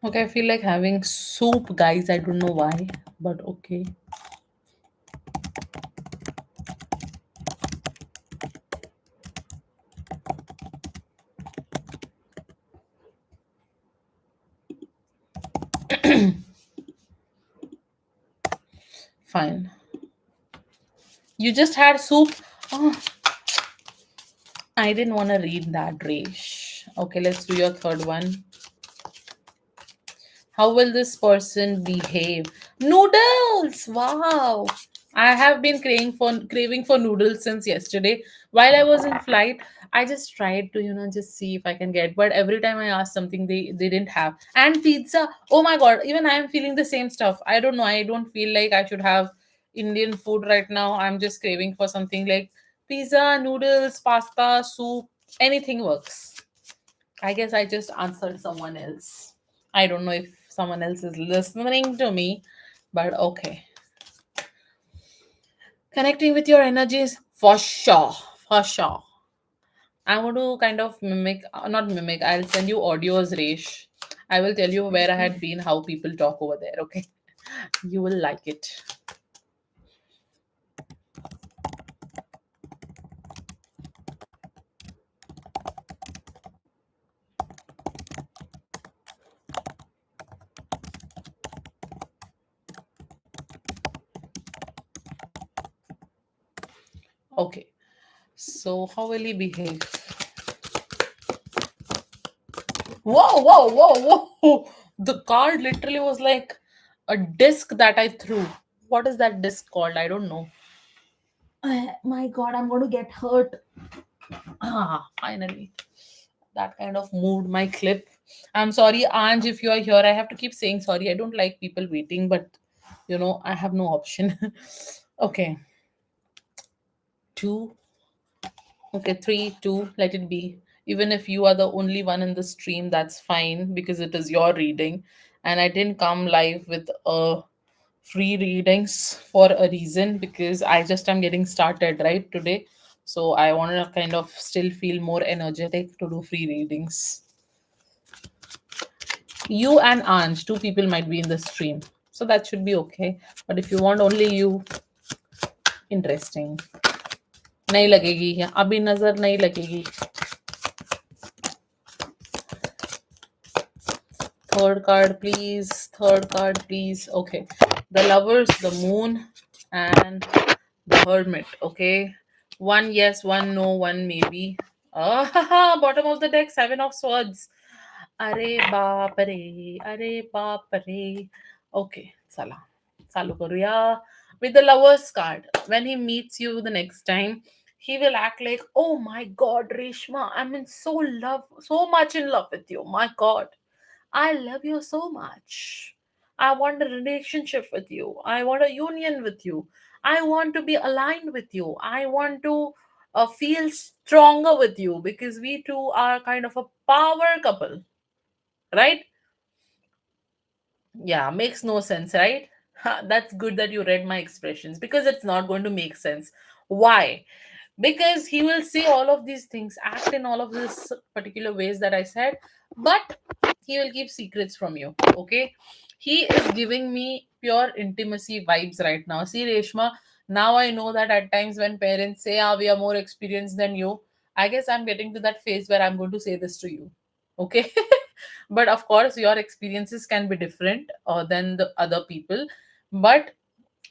Okay, I feel like having soup, guys. I don't know why, but okay. Fine. You just had soup. Oh, I didn't want to read that, Resh. Okay, let's do your third one. How will this person behave? Noodles! Wow. I have been craving for noodles since yesterday. While I was in flight, I just tried to, just see if I can get. But every time I asked something, they didn't have. And pizza. Oh my god, even I am feeling the same stuff. I don't know. I don't feel like I should have Indian food right now. I'm just craving for something like pizza, noodles, pasta, soup. Anything works. I guess I just answered someone else. I don't know if someone else is listening to me, but okay. Connecting with your energies for sure. For sure. I want to kind of mimic, not mimic, I'll send you audios, Resh. I will tell you where I had been, how people talk over there, okay? You will like it. Okay. So, how will he behave? Whoa, whoa, whoa, whoa. The card literally was like a disc that I threw. What is that disc called? I don't know. My god, I'm going to get hurt. Ah, finally. That kind of moved my clip. I'm sorry, Anj, if you are here. I have to keep saying sorry. I don't like people waiting, but I have no option. Okay, two. Okay, three, two. Let it be. Even if you are the only one in the stream, that's fine because it is your reading, and I didn't come live with free readings for a reason because I just am getting started right today. So I want to kind of still feel more energetic to do free readings. You and Anj, two people might be in the stream. So that should be okay. But if you want only you, interesting. नहीं लगेगी अभी नजर नहीं लगेगी. Third card, please. Third card, please. Okay. The lovers, the moon, and the hermit. Okay. One yes, one no, one maybe. Ah, bottom of the deck, seven of swords. अरे बाप रे अरे बाप रे. Okay, चला चालू करूया with the lovers card. When he meets you the next time, he will act like, oh my god, Reshma, I'm in so much in love with you. My god, I love you so much. I want a relationship with you. I want a union with you. I want to be aligned with you. I want to feel stronger with you because we two are kind of a power couple, right? Yeah, makes no sense, right? That's good that you read my expressions because it's not going to make sense. Why? Because he will say all of these things, act in all of these particular ways that I said, but he will keep secrets from you. Okay, he is giving me pure intimacy vibes right now. See, Reshma, now I know that at times when parents say, ah, we are more experienced than you, I guess I'm getting to that phase where I'm going to say this to you. Okay. But of course your experiences can be different than the other people, but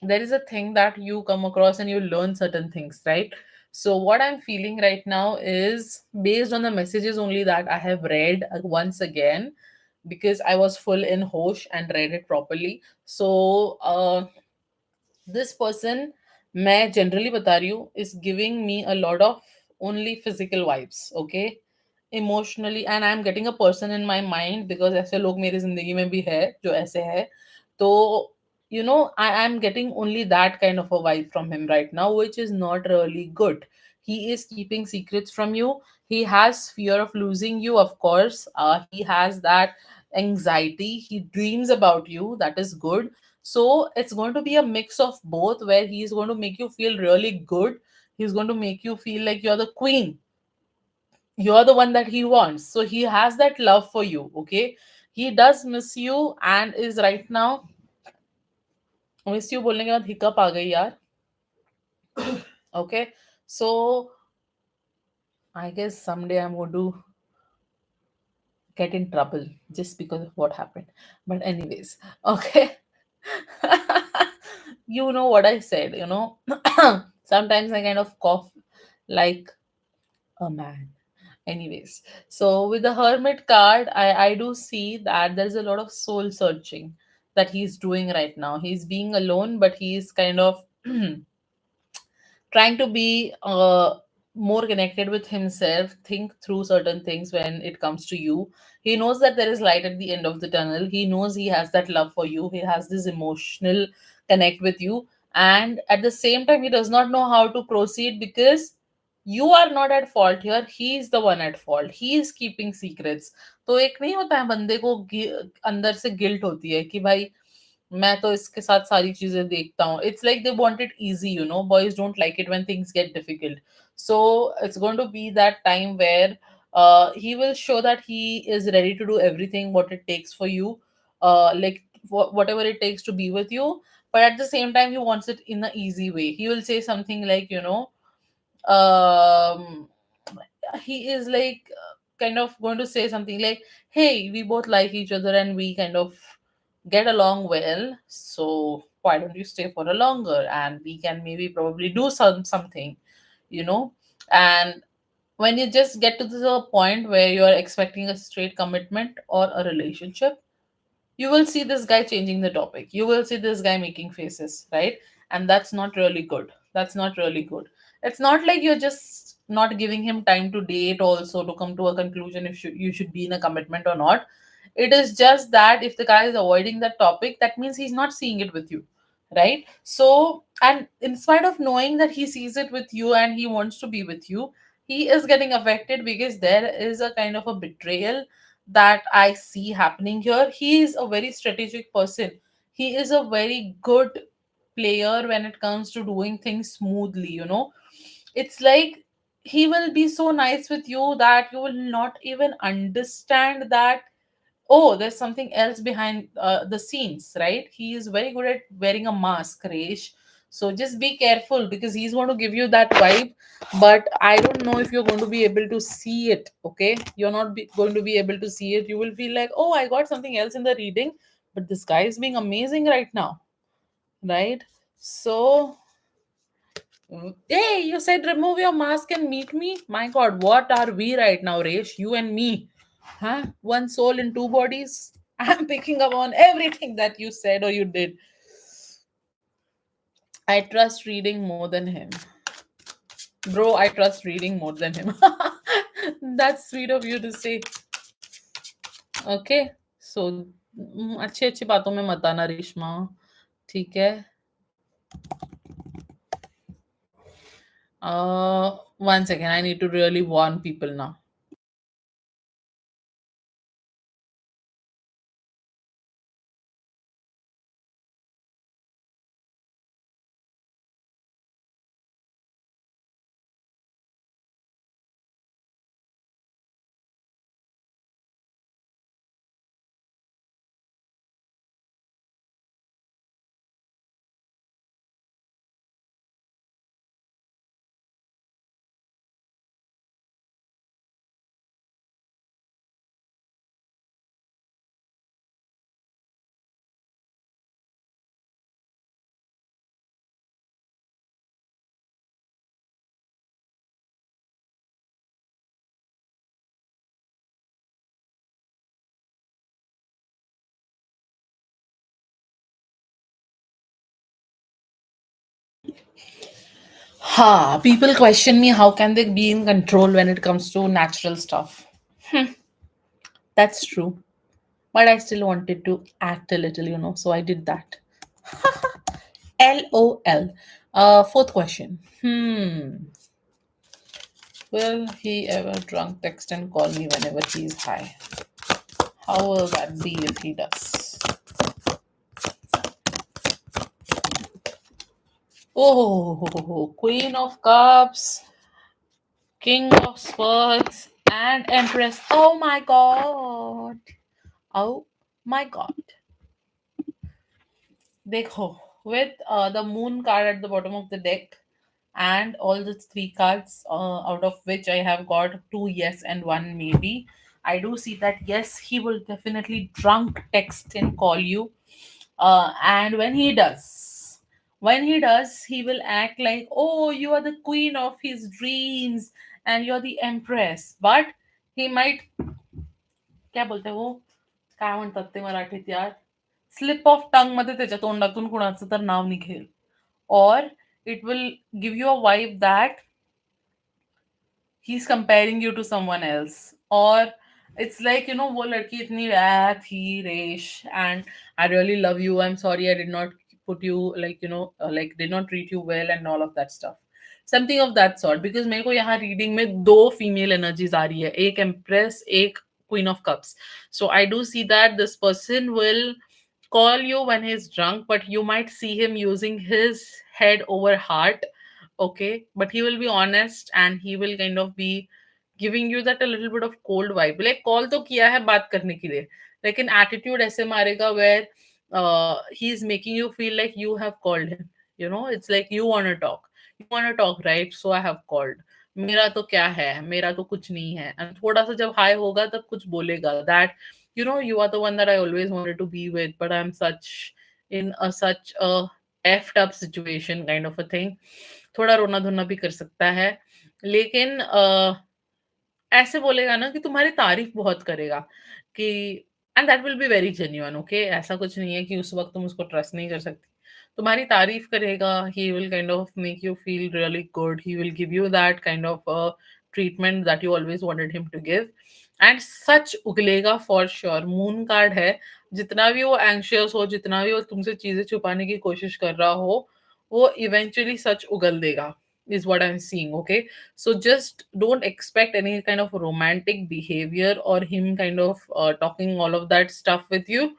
there is a thing that you come across and you learn certain things, right? So what I'm feeling right now is based on the messages only that I have read once again, because I was full in hosh and read it properly. So this person, मैं generally बता रही हूँ, is giving me a lot of only physical vibes. Okay, emotionally and I am getting a person in my mind because ऐसे लोग मेरी जिंदगी में भी है जो ऐसे है. तो आई am getting only that kind of a vibe from him right now which is not really good. He is keeping secrets from you. He has fear of losing you, of course. He has that anxiety. He dreams about you. That is good. So it's going to be a mix of both, where he is going to make you feel really good. He's going to make you feel like you're the queen, you're the one that he wants. So he has that love for you. Okay, he does miss you and is right now. Miss you बोलने के बाद hiccup आ गई यार. Okay, so I guess someday I'm going to get in trouble just because of what happened. But anyways, okay. You know what I said, you know. Sometimes I kind of cough like a man. Anyways, so with the hermit card, I do see that there's a lot of soul searching that he's doing right now. He's being alone, but he's kind of trying to be more connected with himself, think through certain things when it comes to you. He knows that there is light at the end of the tunnel. He knows he has that love for you. He has this emotional connect with you. And at the same time, he does not know how to proceed because you are not at fault here. He is the one at fault. He is keeping secrets. तो एक नहीं होता है बंदे को अंदर से guilt होती है कि भाई मैं तो इसके साथ सारी चीजें देखता हूँ. It's like they want it easy, you know. Boys don't like it when things get difficult. So it's going to be that time where he will show that he is ready to do everything what it takes for you, like whatever it takes to be with you. But at the same time, he wants it in an easy way. He will say something like, you know, um he is like kind of going to say something like, hey, we both like each other and we kind of get along well, so why don't you stay for a longer and we can maybe probably do something, you know. And when you just get to the point where you are expecting a straight commitment or a relationship, you will see this guy changing the topic. You will see this guy making faces, right? And that's not really good. That's not really good. It's not like you're just not giving him time to date also to come to a conclusion if you should be in a commitment or not. It is just that if the guy is avoiding that topic, that means he's not seeing it with you, right? So, and in spite of knowing that he sees it with you and he wants to be with you, he is getting affected because there is a kind of a betrayal that I see happening here. He is a very strategic person. He is a very good player when it comes to doing things smoothly, you know. It's like he will be so nice with you that you will not even understand that, oh, there's something else behind the scenes, right? He is very good at wearing a mask, Resh. So just be careful because he's going to give you that vibe, but I don't know if you're going to be able to see it. Okay, you're not going to be able to see it. You will feel like, oh, I got something else in the reading, but this guy is being amazing right now, right? So hey, you said remove your mask and meet me. My God, what are we right now, Resh? You and me. Huh? One soul in two bodies? I'm picking up on everything that you said or you did. I trust reading more than him. Bro, I trust reading more than him. That's sweet of you to say. Okay. So, अच्छी अच्छी बातों में मत आना रेशमा. ठीक है. One second. I need to really warn people now. Ha, people question me how can they be in control when it comes to natural stuff. That's true. But I still wanted to act a little, you know, so I did that. LOL. Fourth question. Will he ever drunk text and call me whenever he's high? How will that be if he does? Oh, Queen of Cups, King of Swords, and Empress. Oh my god. Oh my god. Dekho, with the moon card at the bottom of the deck and all the three cards, out of which I have got two yes and one maybe. I do see that yes, he will definitely drunk text and call you. And when he does, he will act like, oh, you are the queen of his dreams and you're the empress. But he might, क्या बोलते वो, काय म्हणतात ते मराठीत यार, slip of tongue मध्ये त्याच्या तोंडातून कुणाचं तर नाव निघेल. Or it will give you a vibe that he's comparing you to someone else. Or it's like, वो लड़की इतनी थी रेश, and I really love you, I'm sorry I did not put you, like, like did not treat you well and all of that stuff. Something of that sort. Because मेरे को यहाँ reading में दो फीमेल एनर्जीज आ रही है, एक empress, एक queen of cups. So I do see that this person will call you when he's drunk, but you might see him using his head over heart. Okay, but he will be honest and he will kind of be giving you that a little bit of cold vibe, like call to kiya hai baat karne ke liye, like an attitude aise marega where he's making you feel like you have called him. It's like you want to talk, right? So I have called. मेरा तो क्या है, मेरा तो कुछ नहीं है. And थोड़ा सा जब हाई होगा तब कुछ बोलेगा that you are the one that I always wanted to be with, but I'm such a effed up situation kind of a thing. थोड़ा रोना धोना भी कर सकता है, लेकिन ऐसे बोलेगा ना कि तुम्हारी तारीफ बहुत करेगा कि, and that will be very genuine. Okay, ऐसा कुछ नहीं है कि उस वक्त तुम उसको ट्रस्ट नहीं कर सकती. तुम्हारी तारीफ करेगा, he will kind of make you feel really good, he will give you that kind of treatment that you always wanted him to give. And such उगलेगा फॉर श्योर. मून कार्ड है, जितना भी वो एंशियस हो, जितना भी वो तुमसे चीजें छुपाने की कोशिश कर रहा हो, वो इवेंचुअली सच उगल देगा, is what I'm seeing. Okay, so just don't expect any kind of romantic behavior or him kind of talking all of that stuff with you.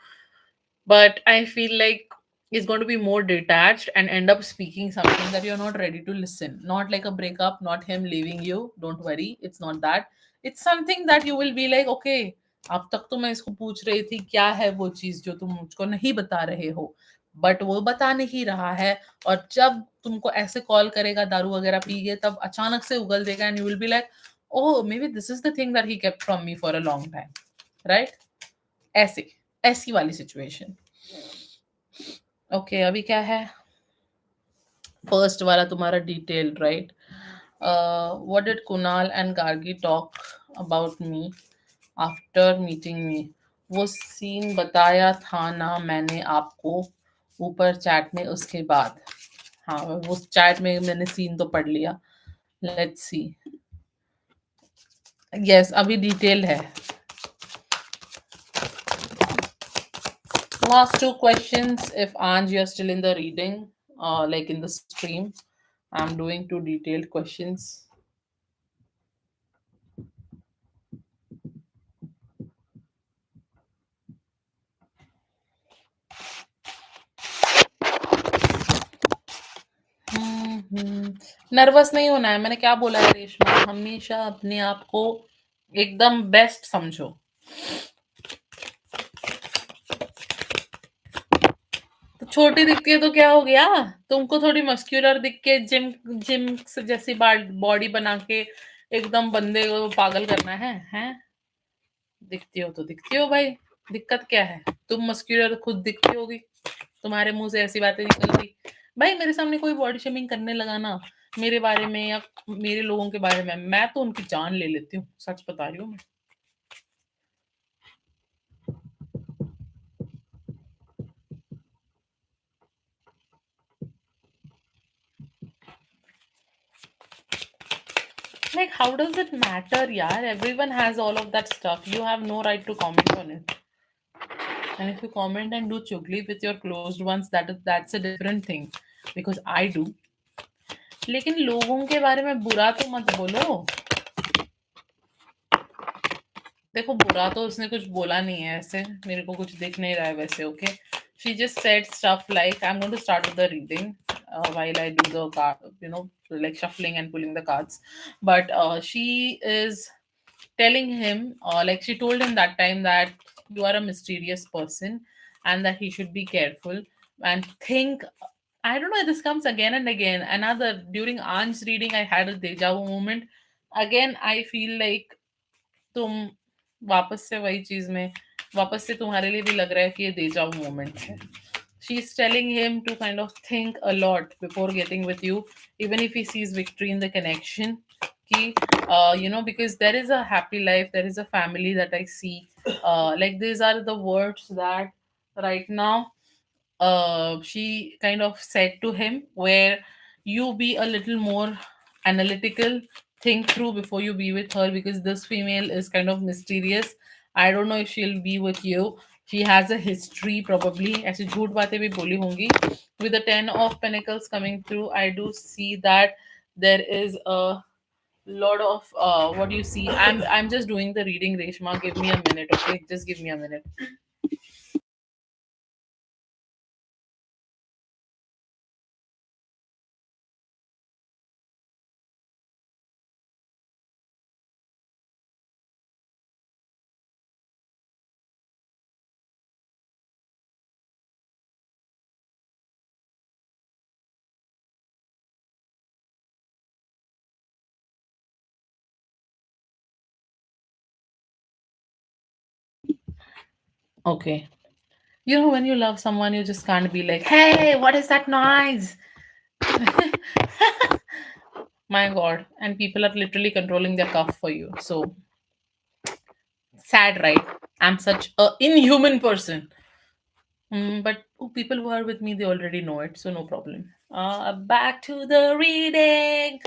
But I feel like he's going to be more detached and end up speaking something that you're not ready to listen. Not like a breakup, not him leaving you. Don't worry, it's not that. It's something that you will be like, okay, अब तक तो मैं इसको पूछ रही थी क्या है वो चीज जो तुम मुझको नहीं बता रहे हो, बट वो बता नहीं रहा है. और जब तुमको ऐसे कॉल करेगा दारू वगैरह पी के, तब अचानक से उगल देगा and you will be like, oh may be this is the thing that he kept from me for a long time, right? ऐसे, ऐसी वाली सिचुएशन. ओके, अभी क्या है? फर्स्ट वाला तुम्हारा detailed, right? What did Kunal and Gargi talk about me after meeting me? वो scene बताया था ना मैंने आपको ऊपर चैट में, उसके बाद. हाँ, वो चैट में मैंने सीन तो पढ़ लिया. Let's see. यस, अभी डिटेल्ड है. Last two questions. If Anj, you're still in the reading, like in the stream, I'm doing two detailed questions. Nervous नहीं होना है. मैंने क्या बोला है रेशमा? हमेशा अपने आप को एकदम बेस्ट समझो. तो छोटी दिखती है तो क्या हो गया? तुमको थोड़ी मस्क्यूलर दिख के जिम जिम जैसी बॉडी बना के एकदम बंदे को पागल करना है? हैं? दिखती हो तो दिखती हो भाई, दिक्कत क्या है? तुम मस्क्यूलर खुद दिखती होगी, तुम्हारे मुंह से ऐसी बातें निकलती. भाई मेरे सामने कोई बॉडी शेमिंग करने लगा ना मेरे बारे में या मेरे लोगों के बारे में, मैं तो उनकी जान ले लेती हूँ. सच बता रही हूँ मैं. Like, how does it matter, yaar? Everyone has all of that stuff. You have no right to comment on it. And if you comment and do chugli with your closed ones, that's a different thing. Because I do. लेकिन लोगों के बारे में बुरा तो मत बोलो. देखो, बुरा तो उसने कुछ बोला नहीं है ऐसे, मेरे को कुछ दिख नहीं रहा है वैसे. Okay, she just said stuff like, I'm going to start with the reading while I do the card, like shuffling and pulling the cards. But she is telling him, like she told him that time that you are a mysterious person and that he should be careful and think. I don't know, this comes again and again. Another, during Anj's reading I had a deja vu moment. Again I feel like तुम वापस से वही चीज में, वापस से तुम्हारे लिए भी लग रहा है कि ये दे जाओ मोमेंट है. She's telling him to kind of think a lot before getting with you, even if he sees victory in the connection. Ki, because there is a happy life, there is a family that I see. Like these are the words that right now she kind of said to him, where you be a little more analytical, think through before you be with her, because this female is kind of mysterious. I don't know if she'll be with you. She has a history probably, ऐसे झूठ बातें भी बोली होंगी. With the 10 of pentacles coming through, I do see that there is a lot of what do you see. I'm just doing the reading, Reshma. Give me a minute, okay? Just give me a minute. Okay. You know, when you love someone, you just can't be like, hey, what is that noise? My God. And people are literally controlling their cough for you. So sad, right? I'm such a inhuman person. But people who are with me, they already know it. So no problem. Back to the reading.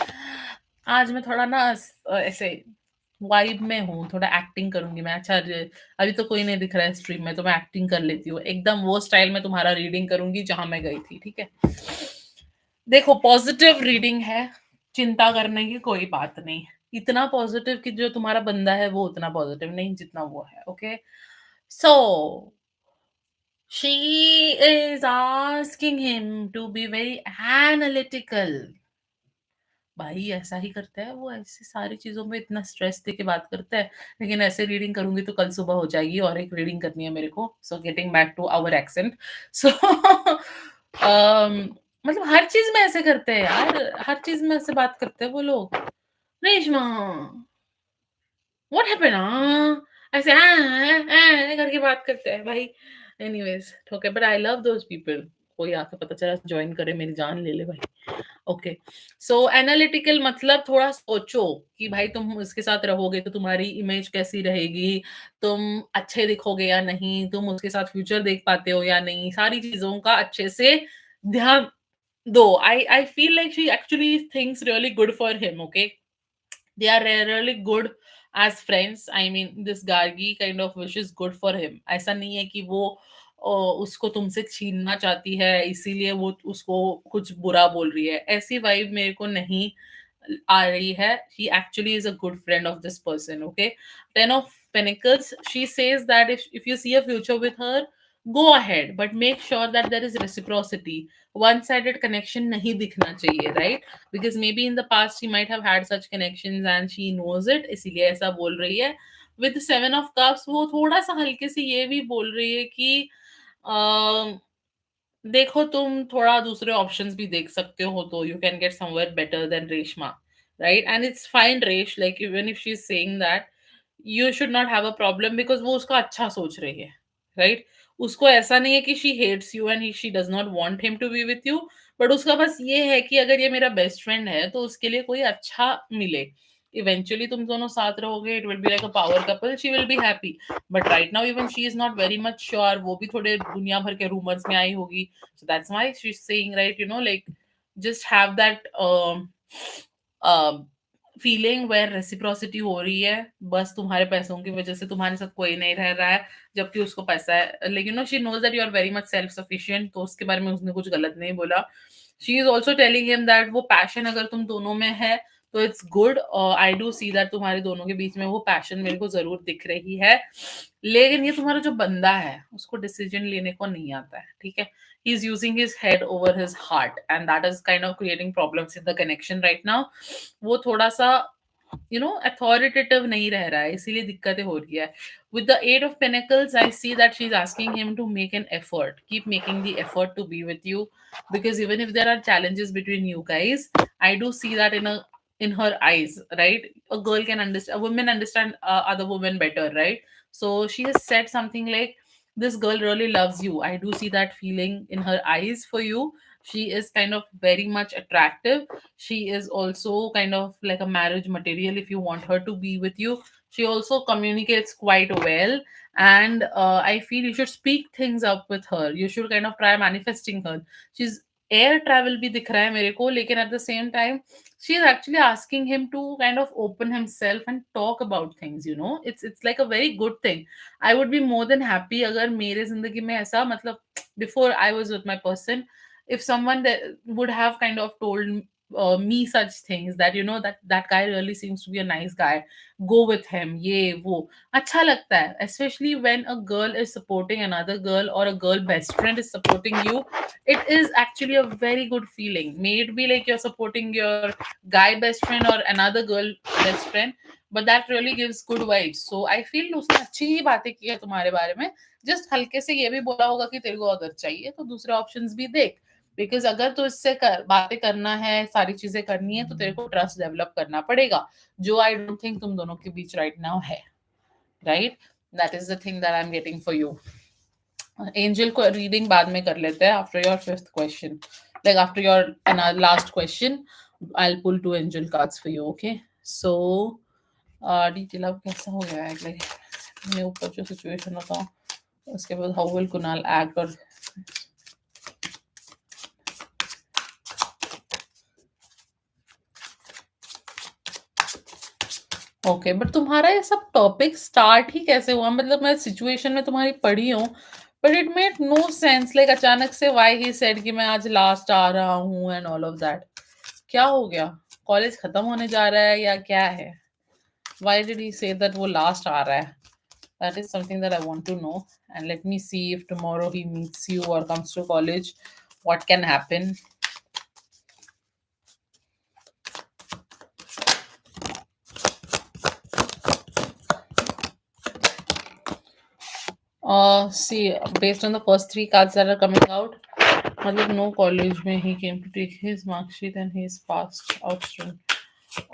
आज मैं थोड़ा ना ऐसे vibe में हूँ, थोड़ा acting करूंगी मैं. अच्छा अभी तो कोई नहीं दिख रहा है स्ट्रीम में, तो मैं एक्टिंग कर लेती हूँ एकदम वो स्टाइल में. तुम्हारा रीडिंग करूंगी जहां मैं गई थी, ठीक है? देखो, पॉजिटिव रीडिंग है, चिंता करने की कोई बात नहीं. इतना पॉजिटिव कि जो तुम्हारा बंदा है वो उतना पॉजिटिव नहीं जितना वो है. Okay, so she is asking him to be very analytical. भाई ऐसा ही करता है वो, ऐसी सारी चीजों में इतना स्ट्रेस दे के बात करता है. लेकिन ऐसे रीडिंग करूंगी तो कल सुबह हो जाएगी, और एक रीडिंग करनी है मेरे को. So getting back to our accent. So मतलब हर चीज में ऐसे करते हैं यार, हर चीज में ऐसे बात करते हैं वो लोग. Reshma, what happened? ऐसे करके बात करते हैं भाई. Anyways, okay, but I love those people. कोई आके पता चला ज्वाइन करे, मेरी जान ले ले भाई. ओके, सो एनालिटिकल मतलब थोड़ा सोचो कि भाई तुम उसके साथ रहोगे तो तुम्हारी इमेज कैसी रहेगी, तुम अच्छे दिखोगे या नहीं, तुम उसके साथ फ्यूचर देख पाते हो या नहीं, सारी चीजों का अच्छे से ध्यान दो. I feel like she actually thinks really good for him. Okay, they are really good as friends. I mean, this Gargi kind of wishes good for him. ऐसा नहीं है कि वो उसको तुमसे छीनना चाहती है इसीलिए वो उसको कुछ बुरा बोल रही है. ऐसी वाइब मेरे को नहीं आ रही है. He actually is a good friend of this person. Okay, 10 of Pentacles. She says that if you see a future with her, go ahead, but make sure that there is reciprocity. One-sided connection नहीं दिखना चाहिए, right? Because maybe in the past she might have had such connections and she knows it, इसीलिए ऐसा बोल रही है. With the 7 of Cups, वो थोड़ा सा हल्के से ये भी बोल रही है कि देखो, तुम थोड़ा दूसरे ऑप्शंस भी देख सकते हो, तो you can get somewhere better than Reshma, right? And it's fine Resh, like even if she is saying that, you should not have a problem, because वो उसका अच्छा सोच रही है, राइट? उसको ऐसा नहीं है कि she hates you and she does not want him to be with you, but उसका बस ये है कि अगर ये मेरा बेस्ट फ्रेंड है तो उसके लिए कोई अच्छा मिले. इवेंचुअली तुम दोनों साथ रहोगे, it will be like a power couple, she will be happy. But right now even she is not very much sure. वो भी थोड़े दुनिया भर के रूमर्स में आई होगी. So that's why she's saying, right, like just have that um feeling where reciprocity हो रही है. बस तुम्हारे पैसों की वजह से तुम्हारे साथ कोई नहीं रह रहा है, जबकि उसको पैसा है. लेकिन she knows that you are very much self sufficient, तो उसके बारे में उसने कुछ गलत नहीं बोला. She is also telling him that वो पैशन अगर तुम दोनों में है तो it's good. I do see that तुम्हारे दोनों के बीच में वो पैशन मेरे को जरूर दिख रही है. लेकिन ये तुम्हारा जो बंदा है उसको डिसीजन लेने को नहीं आता है, ठीक है? He is using his head over his heart, and that is kind of creating problems in the connection right now. वो थोड़ा सा authoritative नहीं रह रहा है, इसीलिए दिक्कतें हो रही है. With the 8 of Pentacles, I see that she's asking him to make an effort, keep making the effort to be with you, because even if there are challenges between you guys, I do see that in her eyes, right? A girl can understand, a woman understand other women better, right? So she has said something like, this girl really loves you. I do see that feeling in her eyes for you. She is kind of very much attractive. She is also kind of like a marriage material if you want her to be with you. She also communicates quite well, and I feel you should speak things up with her. You should kind of try manifesting her. She's air travel भी दिख रहा है मेरे को, लेकिन at the same time she is actually asking him to kind of open himself and talk about things, you know, it's like a very good thing. I would be more than happy अगर मेरे जिंदगी में ऐसा, मतलब before I was with my person, if someone that would have kind of told me such things, that you know that guy really seems to be a nice guy, go with him, ye wo अच्छा लगता है, especially when a girl is supporting another girl or a girl best friend is supporting you. It is actually a very good feeling. May it be like you're supporting your guy best friend or another girl best friend, but that really gives good vibes. So I feel उसने अच्छी ही बातें की है तुम्हारे बारे में. Just हल्के से ये भी बोला होगा कि तेरे को अगर चाहिए तो दूसरे ऑप्शंस भी देख, बिकॉज अगर तो इससे बातें करना है, सारी चीजें करनी है, तो तेरे को ट्रस्ट डेवलप करना पड़ेगा, जो आई डोंट थिंक तुम दोनों के बीच राइट नाउ है. Right, that is the thing that I am getting for you. Angel को रीडिंग बाद में कर लेते हैं, after your fifth question, like after your last question I will pull two angel cards for you. Okay, so detail अब कैसा हो गया है, लाइक मैं ऊपर जो सिचुएशन बताऊं उसके बाद हाउ विल कुणाल एक्ट, और ओके, बट तुम्हारा ये सब टॉपिक स्टार्ट ही कैसे हुआ? मतलब मैं सिचुएशन में तुम्हारी पढ़ी हूँ, but it made no sense, like अचानक से व्हाई ही सेड कि मैं आज लास्ट आ रहा हूँ एंड ऑल ऑफ दैट. क्या हो गया? कॉलेज खत्म होने जा रहा है या क्या है? Why did he say that वो लास्ट आ रहा है? That is something that I want to know. And let me see if tomorrow he meets you or comes to college, what can happen. See, based on the first three cards that are coming out, मतलब no college में he came to take his mark sheet and he is passed out student.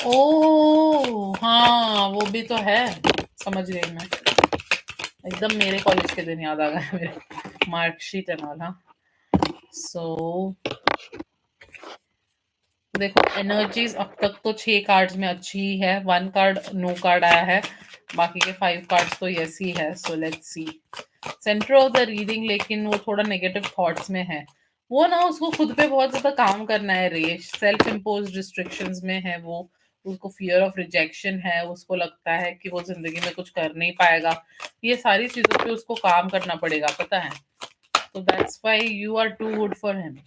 Oh, हाँ वो भी तो है, समझ गई मैं. एकदम मेरे कॉलेज के दिन याद आ गए मेरे, मार्क शीट एंड ऑल. हाँ, सो देखो एनर्जीज अब तक तो 6 कार्ड्स में अच्छी ही है. 1 कार्ड नो कार्ड आया है, बाकी के 5 कार्ड्स तो यस ही है. So let's see centre of the reading, लेकिन वो थोड़ा नेगेटिव थॉट्स में है. वो ना उसको खुद पे बहुत ज्यादा काम करना है, रेश सेल्फ इम्पोज रिस्ट्रिक्शंस में है वो. उसको फियर ऑफ रिजेक्शन है, उसको लगता है कि वो जिंदगी में कुछ कर नहीं पाएगा. ये सारी चीजों पे उसको काम करना पड़ेगा, पता है. तो that's why you are too good for him.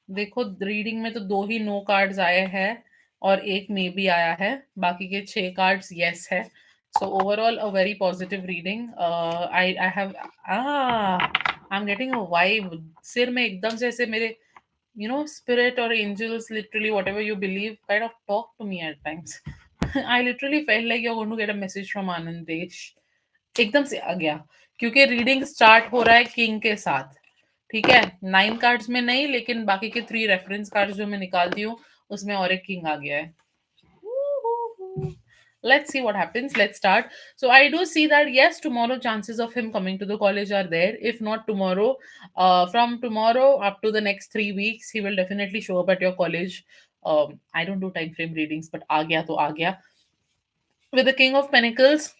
देखो रीडिंग में तो 2 ही नो कार्ड्स आए हैं और एक मे भी आया है, बाकी के 6 कार्ड्स यस है. So overall a very positive reading. I have I am getting a vibe सिर में एकदम से, ऐसे मेरे you know spirit or angels, literally whatever you believe, kind of talk to me at times. I literally felt like you're going to get a message from Anandesh. एकदम से आ गया, क्योंकि रीडिंग स्टार्ट हो रहा है किंग के साथ. ठीक है, 9 कार्ड्स में नहीं, लेकिन बाकी के 3 रेफरेंस कार्ड्स जो मैं निकालती हूँ उसमें और एक किंग आ गया है. Let's see what happens. Let's start. So I do see that yes, tomorrow chances of him coming to the college are there. If not tomorrow, from tomorrow up to the next 3 weeks, he will definitely show up at your college. I don't do time frame readings, but aa gaya to aa gaya. With the King of Pentacles,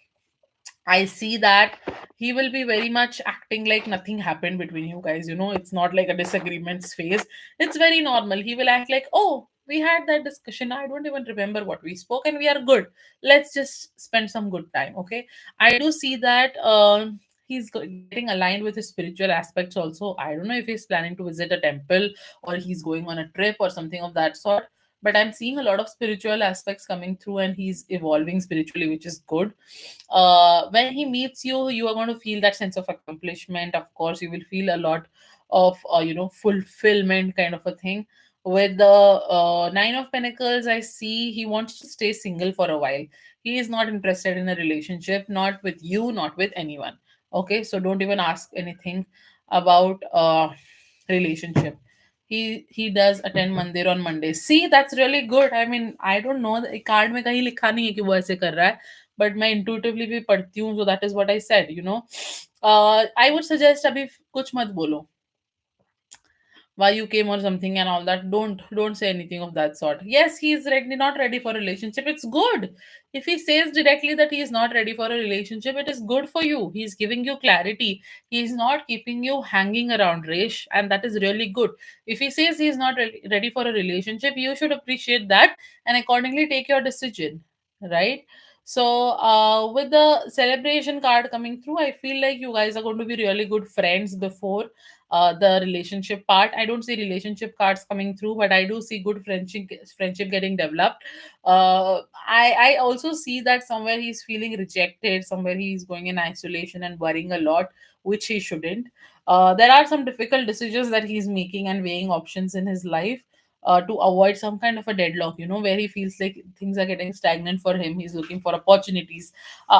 I see that he will be very much acting like nothing happened between you guys. You know, it's not like a disagreements phase. It's very normal. He will act like, oh, we had that discussion. I don't even remember what we spoke, and we are good. Let's just spend some good time. Okay. I do see that he's getting aligned with his spiritual aspects also. I don't know if he's planning to visit a temple or he's going on a trip or something of that sort. But I'm seeing a lot of spiritual aspects coming through, and he's evolving spiritually, which is good. When he meets you, you are going to feel that sense of accomplishment. Of course, you will feel a lot of fulfillment kind of a thing. With the 9 of Pentacles, I see he wants to stay single for a while. He is not interested in a relationship, not with you, not with anyone. Okay, so don't even ask anything about relationship. he does attend mandir on Monday. See, that's really good. I mean, I don't know, card में कहीं लिखा नहीं है कि वो ऐसे कर रहा है, but मैं intuitively भी पढ़ती हूँ, so that is what I said, you know. I would suggest अभी कुछ मत बोलो, why you came or something and all that. Don't say anything of that sort. Yes, he is ready, not ready for a relationship. It's good. If he says directly that he is not ready for a relationship, it is good for you. He is giving you clarity. He is not keeping you hanging around, Resh, and that is really good. If he says he is not ready for a relationship, you should appreciate that and accordingly take your decision, right? So, with the celebration card coming through, I feel like you guys are going to be really good friends before the relationship part. I don't see relationship cards coming through, but I do see good friendship getting developed. I also see that somewhere he's feeling rejected, somewhere he's going in isolation and worrying a lot, which he shouldn't. There are some difficult decisions that he's making and weighing options in his life. To avoid some kind of a deadlock, where he feels like things are getting stagnant for him. He's looking for opportunities.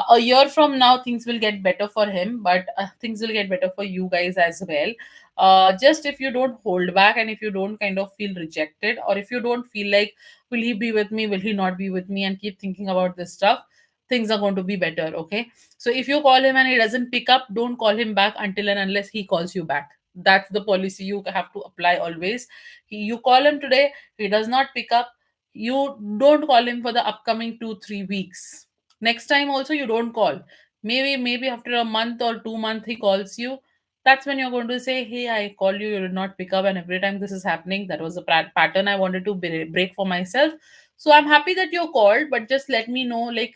A year from now, things will get better for him, but things will get better for you guys as well. Just if you don't hold back and if you don't kind of feel rejected, or if you don't feel like, will he be with me, will he not be with me, and keep thinking about this stuff, things are going to be better. Okay, so if you call him and he doesn't pick up, don't call him back until and unless he calls you back. That's the policy you have to apply always. You call him today, he does not pick up, you don't call him for the upcoming 2 3 weeks. Next time also you don't call. Maybe after a month or 2 months he calls you. That's when you're going to say, hey, I called you, you did not pick up, and every time this is happening, that was a pattern I wanted to break for myself. So I'm happy that you called, but just let me know, like,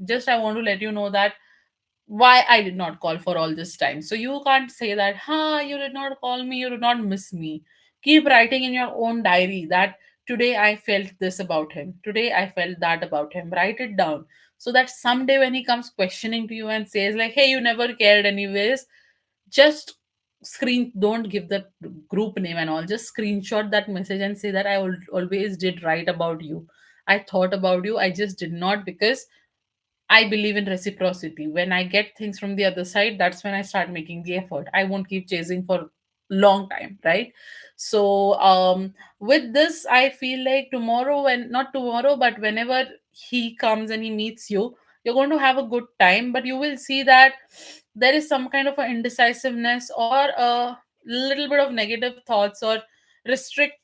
just I want to let you know that why I did not call for all this time. So you can't say that, you did not call me, you did not miss me. Keep writing in your own diary that today I felt this about him, today I felt that about him. Write it down so that someday when he comes questioning to you and says, like, hey, you never cared anyways, just don't give the group name and all, just screenshot that message and say that I always did write about you, I thought about you, I just did not, because I believe in reciprocity. When I get things from the other side, that's when I start making the effort. I won't keep chasing for long time, right? So with this, I feel like tomorrow, when not tomorrow, but whenever he comes and he meets you, you're going to have a good time, but you will see that there is some kind of a indecisiveness or a little bit of negative thoughts or restrict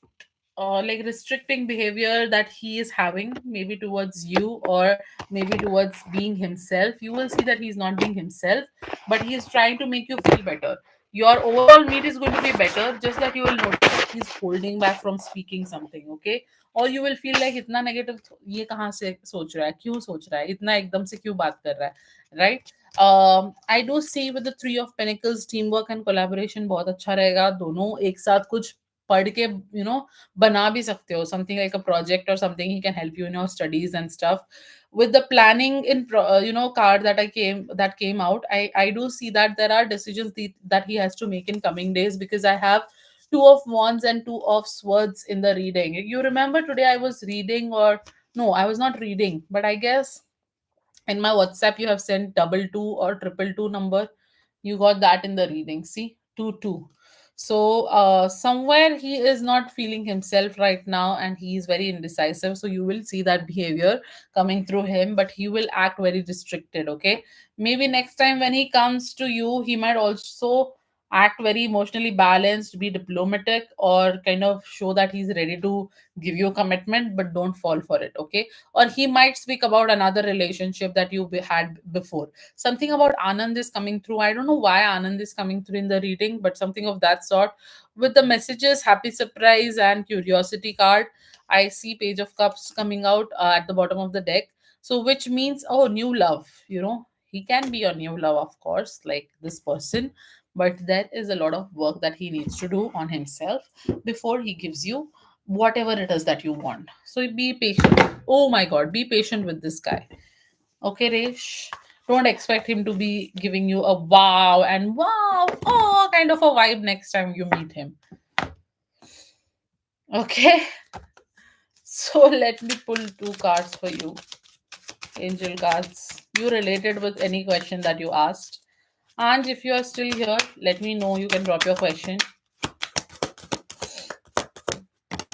like restricting behavior that he is having, maybe towards you or maybe towards being himself. You will see that he's not being himself, but he is trying to make you feel better. Your overall meet is going to be better, just that you will notice that he's holding back from speaking something, okay? Or you will feel like इतना negative ये कहाँ से सोच रहा है, क्यों सोच रहा है, इतना एकदम से क्यों बात कर रहा है, right? I do see with the three of pentacles, teamwork and collaboration बहुत अच्छा रहेगा. दोनों एक साथ कुछ पढ़ के बना भी सकते हो, something like a project or something. He can help you in your studies and stuff. With the planning in card that came out, I do see that there are decisions that he has to make in coming days, because I have two of wands and two of swords in the reading. You remember today I was reading, or no, I was not reading, but I guess in my WhatsApp you have sent 22 or 222 number. You got that in the reading. See, 2 2. So somewhere he is not feeling himself right now and he is very indecisive. So you will see that behavior coming through him, but he will act very restricted. Okay. Maybe next time when he comes to you, he might also act very emotionally balanced, be diplomatic, or kind of show that he's ready to give you a commitment, but don't fall for it. Okay, or he might speak about another relationship that you had before. Something about Anand is coming through. I don't know why Anand is coming through in the reading, but something of that sort. With the messages, happy surprise and curiosity card, I see page of cups coming out at the bottom of the deck. So which means, oh, new love. He can be your new love, of course, like this person, but there is a lot of work that he needs to do on himself before he gives you whatever it is that you want. So be patient. Oh my god, be patient with this guy. Okay, Resh. Don't expect him to be giving you a wow and wow, oh, kind of a vibe next time you meet him. Okay. So let me pull two cards for you. Angel cards. You related with any question that you asked. And if you are still here, let me know. You can drop your question.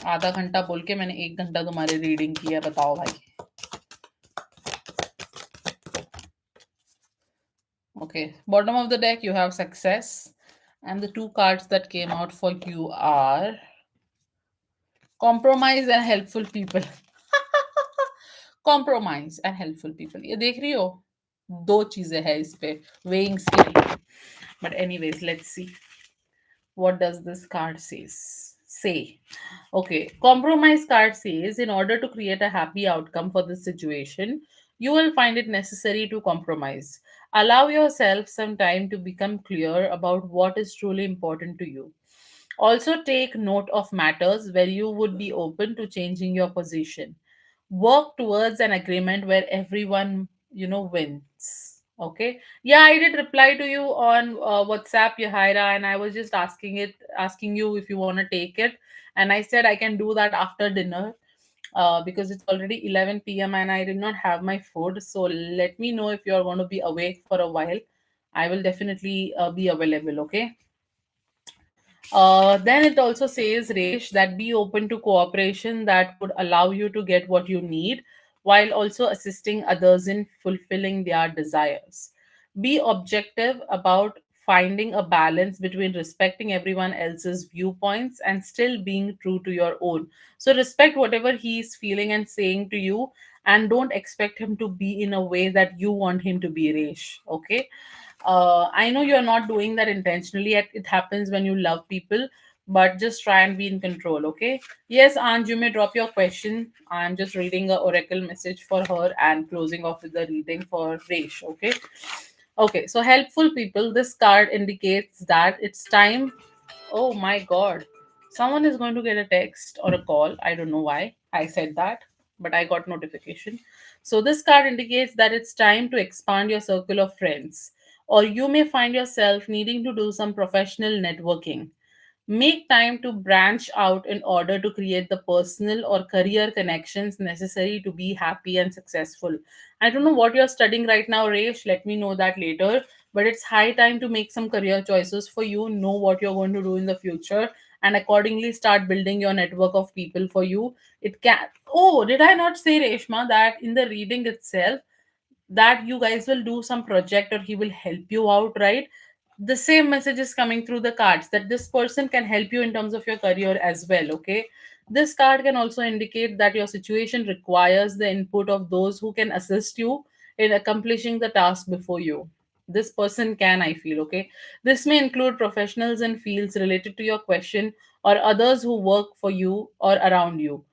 आधा घंटा बोल के मैंने 1 घंटा तुम्हारी reading की है, बताओ भाई. Okay, bottom of the deck you have success, and the two cards that came out for you are compromise and helpful people. Compromise and helpful people. ये देख रही हो, दो चीजें हैं इस पे, weighing scale. But anyways, let's see what does this card say. Okay, compromise card says in order to create a happy outcome for this situation, you will find it necessary to compromise. Allow yourself some time to become clear about what is truly important to you. Also, take note of matters where you would be open to changing your position. Work towards an agreement where everyone, wins. Okay. Yeah, I did reply to you on WhatsApp, Yahaira, and I was just asking you if you want to take it. And I said I can do that after dinner because it's already 11 p.m. and I did not have my food. So let me know if you're going to be awake for a while. I will definitely be available. Okay. Then it also says, Resh, that be open to cooperation that would allow you to get what you need while also assisting others in fulfilling their desires. Be objective about finding a balance between respecting everyone else's viewpoints and still being true to your own. So, respect whatever he is feeling and saying to you, and don't expect him to be in a way that you want him to be, Resh. Okay, I know you're not doing that intentionally. It happens when you love people, but just try and be in control, okay? Yes, Anj, you may drop your question. I'm just reading a oracle message for her and closing off with the reading for Resh, okay? Okay, so helpful people, this card indicates that it's time. Oh my god. Someone is going to get a text or a call. I don't know why I said that, but I got notification. So this card indicates that it's time to expand your circle of friends, or you may find yourself needing to do some professional networking. Make time to branch out in order to create the personal or career connections necessary to be happy and successful. I don't know what you're studying right now, Resh. Let me know that later. But it's high time to make some career choices for you, know what you're going to do in the future, and accordingly start building your network of people for you. It can. Oh, did I not say, Reshma, that in the reading itself, that you guys will do some project or he will help you out, right? The same message is coming through the cards that this person can help you in terms of your career as well, okay? This card can also indicate that your situation requires the input of those who can assist you in accomplishing the task before you. This person can, I feel, okay? This may include professionals in fields related to your question or others who work for you or around you.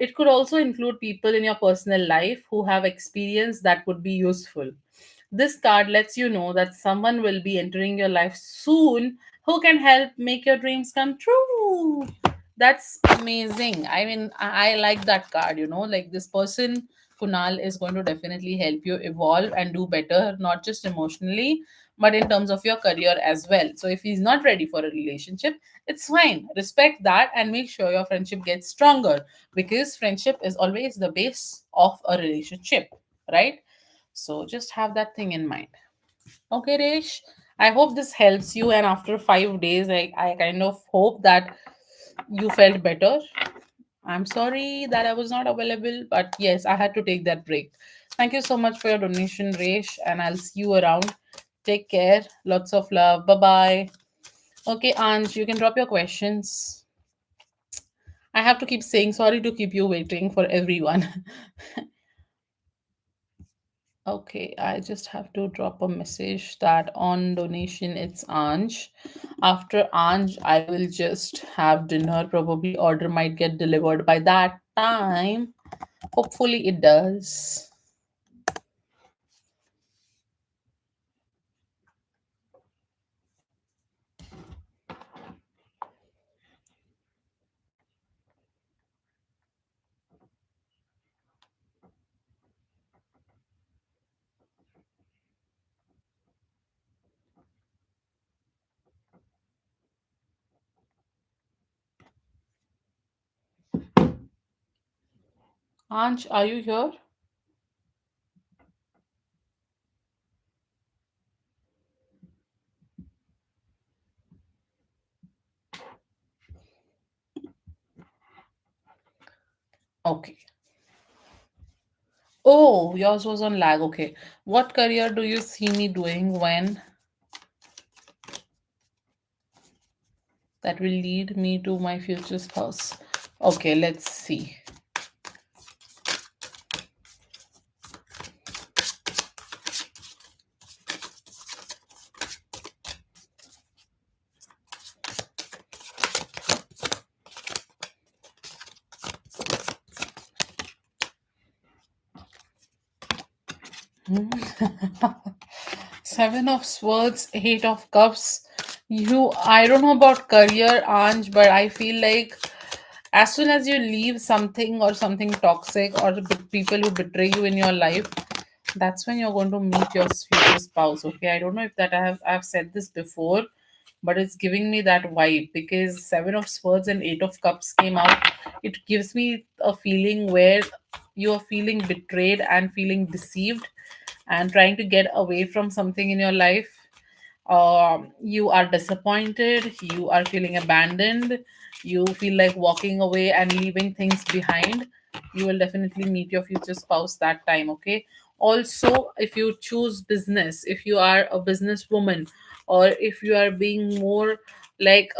It could also include people in your personal life who have experience that would be useful. This card lets you know that someone will be entering your life soon who can help make your dreams come true. That's amazing. I mean, I like that card, like this person, Kunal, is going to definitely help you evolve and do better, not just emotionally, but in terms of your career as well. So if he's not ready for a relationship, it's fine. Respect that and make sure your friendship gets stronger because friendship is always the base of a relationship, right? So just have that thing in mind. Okay, Resh. I hope this helps you. And after 5 days, I kind of hope that you felt better. I'm sorry that I was not available, but yes, I had to take that break. Thank you so much for your donation, Resh, and I'll see you around. Take care. Lots of love. Bye bye. Okay, Anj, you can drop your questions. I have to keep saying sorry to keep you waiting for everyone. Okay, I just have to drop a message that on donation it's Anj. After Anj, I will just have dinner. Probably order might get delivered by that time. Hopefully it does. Anj, are you here? Okay. Oh, yours was on lag. Okay. What career do you see me doing when that will lead me to my future spouse? Okay, let's see. 7 of Swords, 8 of Cups. I don't know about career, Anj, but I feel like as soon as you leave something or something toxic or the people who betray you in your life, that's when you're going to meet your future spouse. Okay, I don't know if that I've said this before, but it's giving me that vibe because 7 of Swords and 8 of Cups came out. It gives me a feeling where you are feeling betrayed and feeling deceived and trying to get away from something in your life. You are disappointed, you are feeling abandoned, you feel like walking away and leaving things behind. You will definitely meet your future spouse that time. Okay, also if you choose business, if you are a businesswoman, or if you are being more like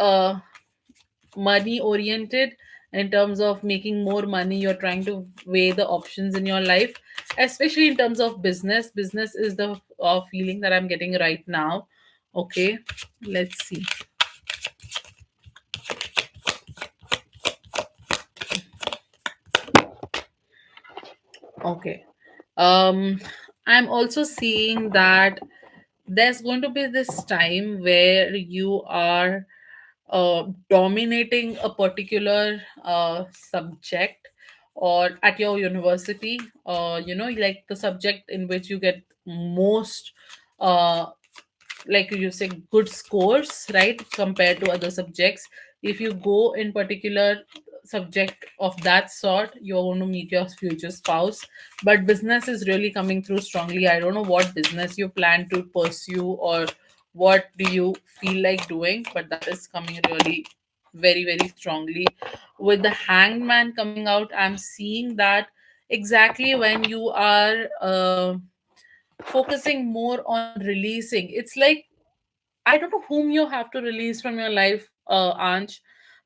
money oriented in terms of making more money, you're trying to weigh the options in your life, especially in terms of business is the feeling that I'm getting right now. Okay, let's see. Okay, um I'm also seeing that there's going to be this time where you are dominating a particular subject or at your university, like the subject in which you get most uh, like you say good scores, right, compared to other subjects. If you go in particular subject of that sort, you're going to meet your future spouse. But business is really coming through strongly. I don't know what business you plan to pursue or what do you feel like doing, but that is coming really very very strongly. With the Hangman coming out, I'm seeing that exactly when you are focusing more on releasing. It's like I don't know whom you have to release from your life, Anj,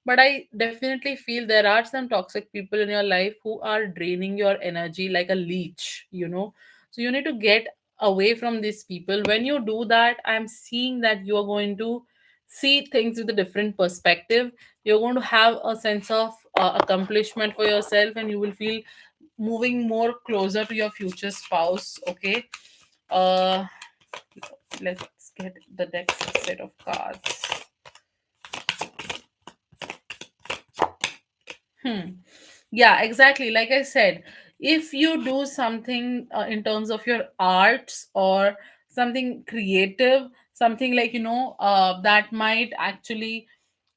but I definitely feel there are some toxic people in your life who are draining your energy like a leech. So you need to get away from these people. When you do that, I'm seeing that you are going to see things with a different perspective. You're going to have a sense of accomplishment for yourself, and you will feel moving more closer to your future spouse. Okay. Uh, let's get the next set of cards. Hmm. Yeah, exactly. Like I said, if you do something in terms of your arts or something creative, something like, that might actually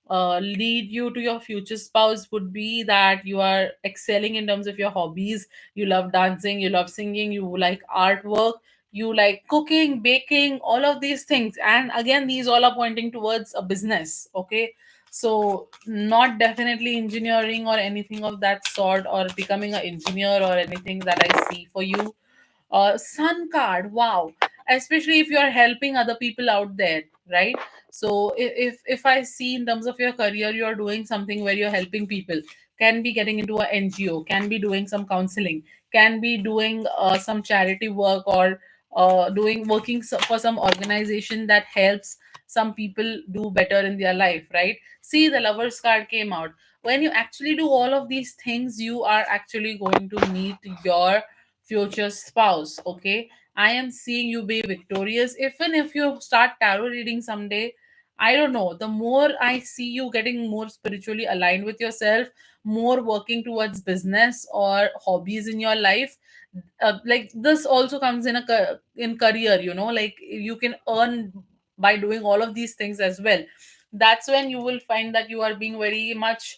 lead you to your future spouse, would be that you are excelling in terms of your hobbies. You love dancing, you love singing, you like artwork, you like cooking, baking, all of these things. And again, these all are pointing towards a business. Okay, so not definitely engineering or anything of that sort, or becoming an engineer or anything that I see for you. Sun card, wow, especially if you are helping other people out there, right? So if I see in terms of your career, you are doing something where you're helping people, can be getting into a NGO, can be doing some counseling, can be doing some charity work, or doing working for some organization that helps some people do better in their life, right? See, the Lovers card came out. When you actually do all of these things, you are actually going to meet your future spouse. Okay, I am seeing you be victorious. Even if you start tarot reading someday, I don't know, the more I see you getting more spiritually aligned with yourself, more working towards business or hobbies in your life. Like this also comes in in career, like you can earn by doing all of these things as well. That's when you will find that you are being very much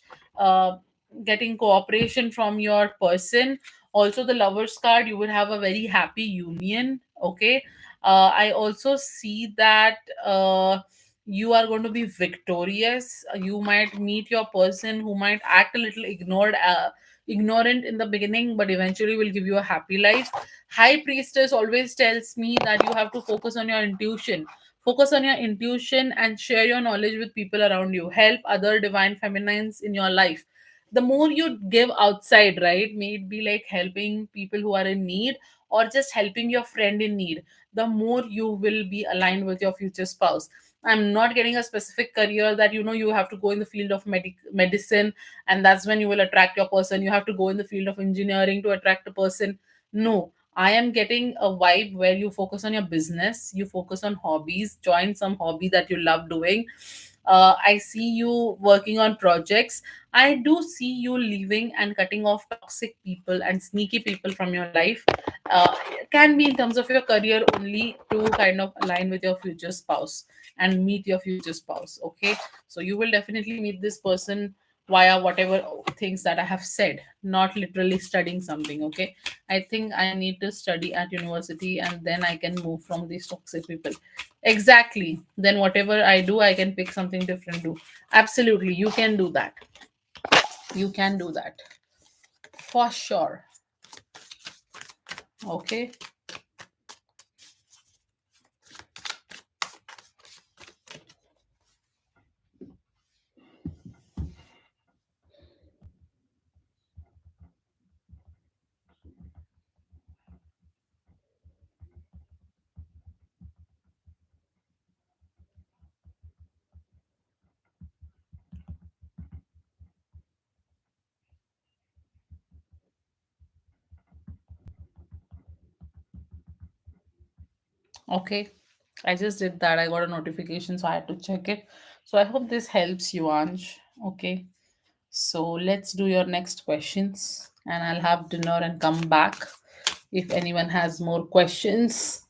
getting cooperation from your person. Also, the Lovers card, you will have a very happy union. Okay, I also see that you are going to be victorious. You might meet your person who might act a little ignored. ignorant in the beginning, but eventually will give you a happy life. High priestess always tells me that you have to focus on your intuition. Focus on your intuition and share your knowledge with people around you. Help other divine feminines in your life. The more you give outside, right? May it be like helping people who are in need or just helping your friend in need, the more you will be aligned with your future spouse. I'm not getting a specific career that you have to go in the field of medicine, and that's when you will attract your person. You have to go in the field of engineering to attract a person. No, I am getting a vibe where you focus on your business, you focus on hobbies, join some hobby that you love doing. I see you working on projects. I do see you leaving and cutting off toxic people and sneaky people from your life. Uh, can be in terms of your career only, to kind of align with your future spouse and meet your future spouse. Okay, so you will definitely meet this person via whatever things that I have said, not literally studying something. Okay, I think I need to study at university and then I can move from these toxic people. Exactly. Then whatever I do, I can pick something different. Do absolutely. You can do that. You can do that for sure. Okay. Okay. I just did that. I got a notification, so I had to check it. So I hope this helps you, Anj. Okay. So let's do your next questions, and I'll have dinner and come back if anyone has more questions.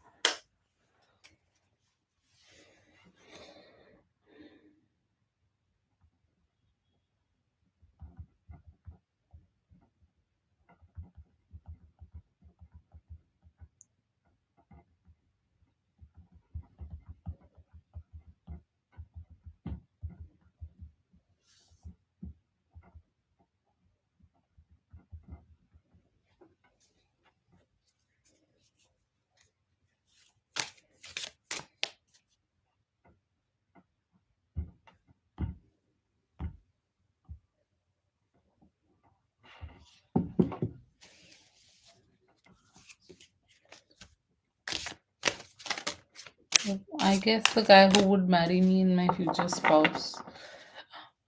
I guess the guy who would marry me in my future spouse.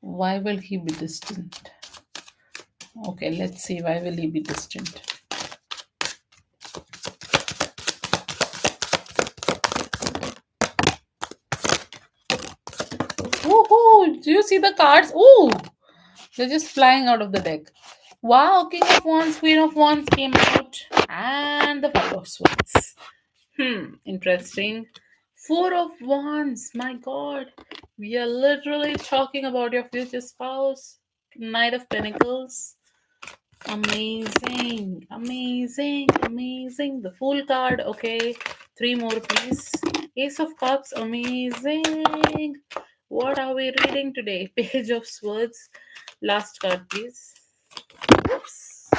Why will he be distant? Okay, let's see. Why will he be distant? Woohoo! Do you see the cards? Ooh! They're just flying out of the deck. Wow, King of Wands, Queen of Wands came out, and the Five of Swords. Interesting. Four of Wands, my god. We are literally talking about your future spouse. Knight of Pentacles. Amazing, amazing, amazing. The Fool card, okay. Three more, please. Ace of Cups, amazing. What are we reading today? Page of Swords. Last card, please. Oops.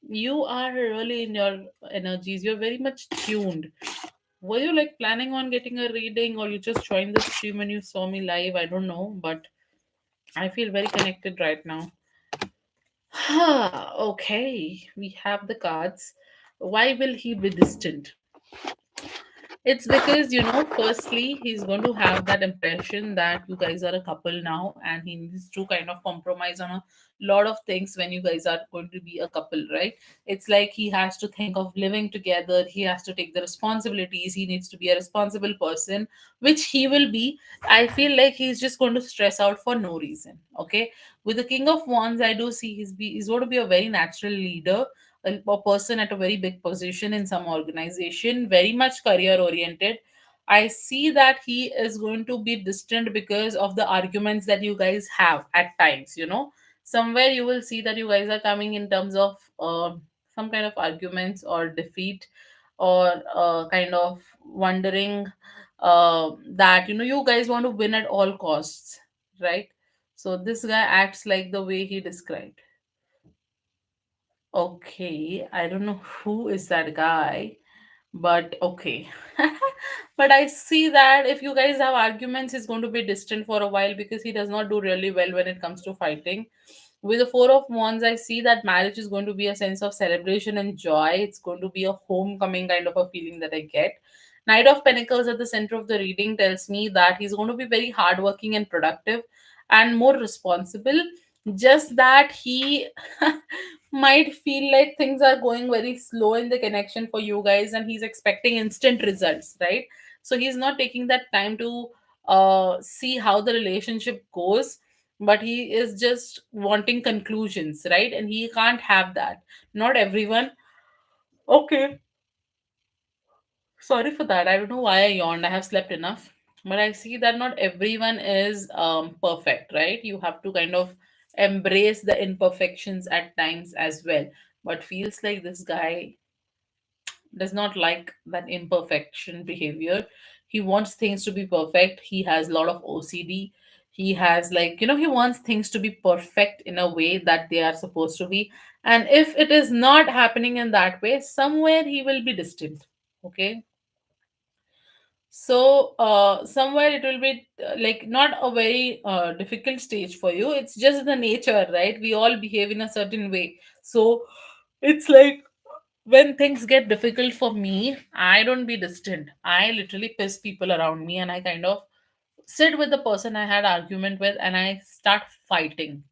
You are really in your energies. You're very much tuned. Were you like planning on getting a reading, or you just joined the stream when you saw me live? I don't know, but I feel very connected right now. Okay, we have the cards. Why will he be distant? It's because, firstly, he's going to have that impression that you guys are a couple now, and he needs to kind of compromise on a lot of things when you guys are going to be a couple, right? It's like he has to think of living together, he has to take the responsibilities, he needs to be a responsible person, which he will be. I feel like he's just going to stress out for no reason, okay? With the King of Wands, I do see he's going to be a very natural leader, a person at a very big position in some organization, very much career oriented. I see that he is going to be distant because of the arguments that you guys have at times. Somewhere you will see that you guys are coming in terms of some kind of arguments or defeat, or kind of wondering that you guys want to win at all costs, right? So this guy acts like the way he described. Okay, I don't know who is that guy, but okay. But I see that if you guys have arguments, he's going to be distant for a while because he does not do really well when it comes to fighting. With the Four of Wands, I see that marriage is going to be a sense of celebration and joy. It's going to be a homecoming kind of a feeling that I get. Knight of Pentacles at the center of the reading tells me that he's going to be very hardworking and productive and more responsible. Just that he might feel like things are going very slow in the connection for you guys and he's expecting instant results, right? So he's not taking that time to see how the relationship goes, but he is just wanting conclusions, right? And he can't have that. Not everyone. Okay, sorry for that. I don't know why I yawned. I have slept enough. But I see that not everyone is perfect, right? You have to kind of embrace the imperfections at times as well. But feels like this guy does not like that imperfection behavior. He wants things to be perfect. He has a lot of OCD. He has, like, he wants things to be perfect in a way that they are supposed to be. And if it is not happening in that way, somewhere he will be distant. Okay. So somewhere it will be like not a very difficult stage for you. It's just the nature, right? We all behave in a certain way. So it's like when things get difficult for me, I don't be distant. I literally piss people around me and I kind of sit with the person I had argument with and I start fighting.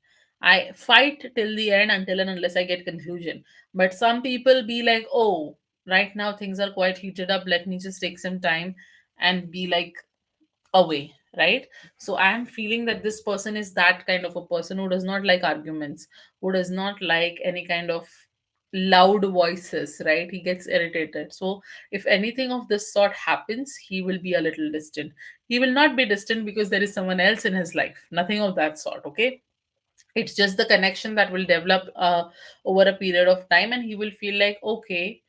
I fight till the end until and unless I get conclusion. But some people be like, oh, right now things are quite heated up. Let me just take some time and be like away, right? So I'm feeling that this person is that kind of a person who does not like arguments, who does not like any kind of loud voices, right? He gets irritated. So if anything of this sort happens, he will be a little distant. He will not be distant because there is someone else in his life, nothing of that sort. Okay, it's just the connection that will develop over a period of time and he will feel like, okay,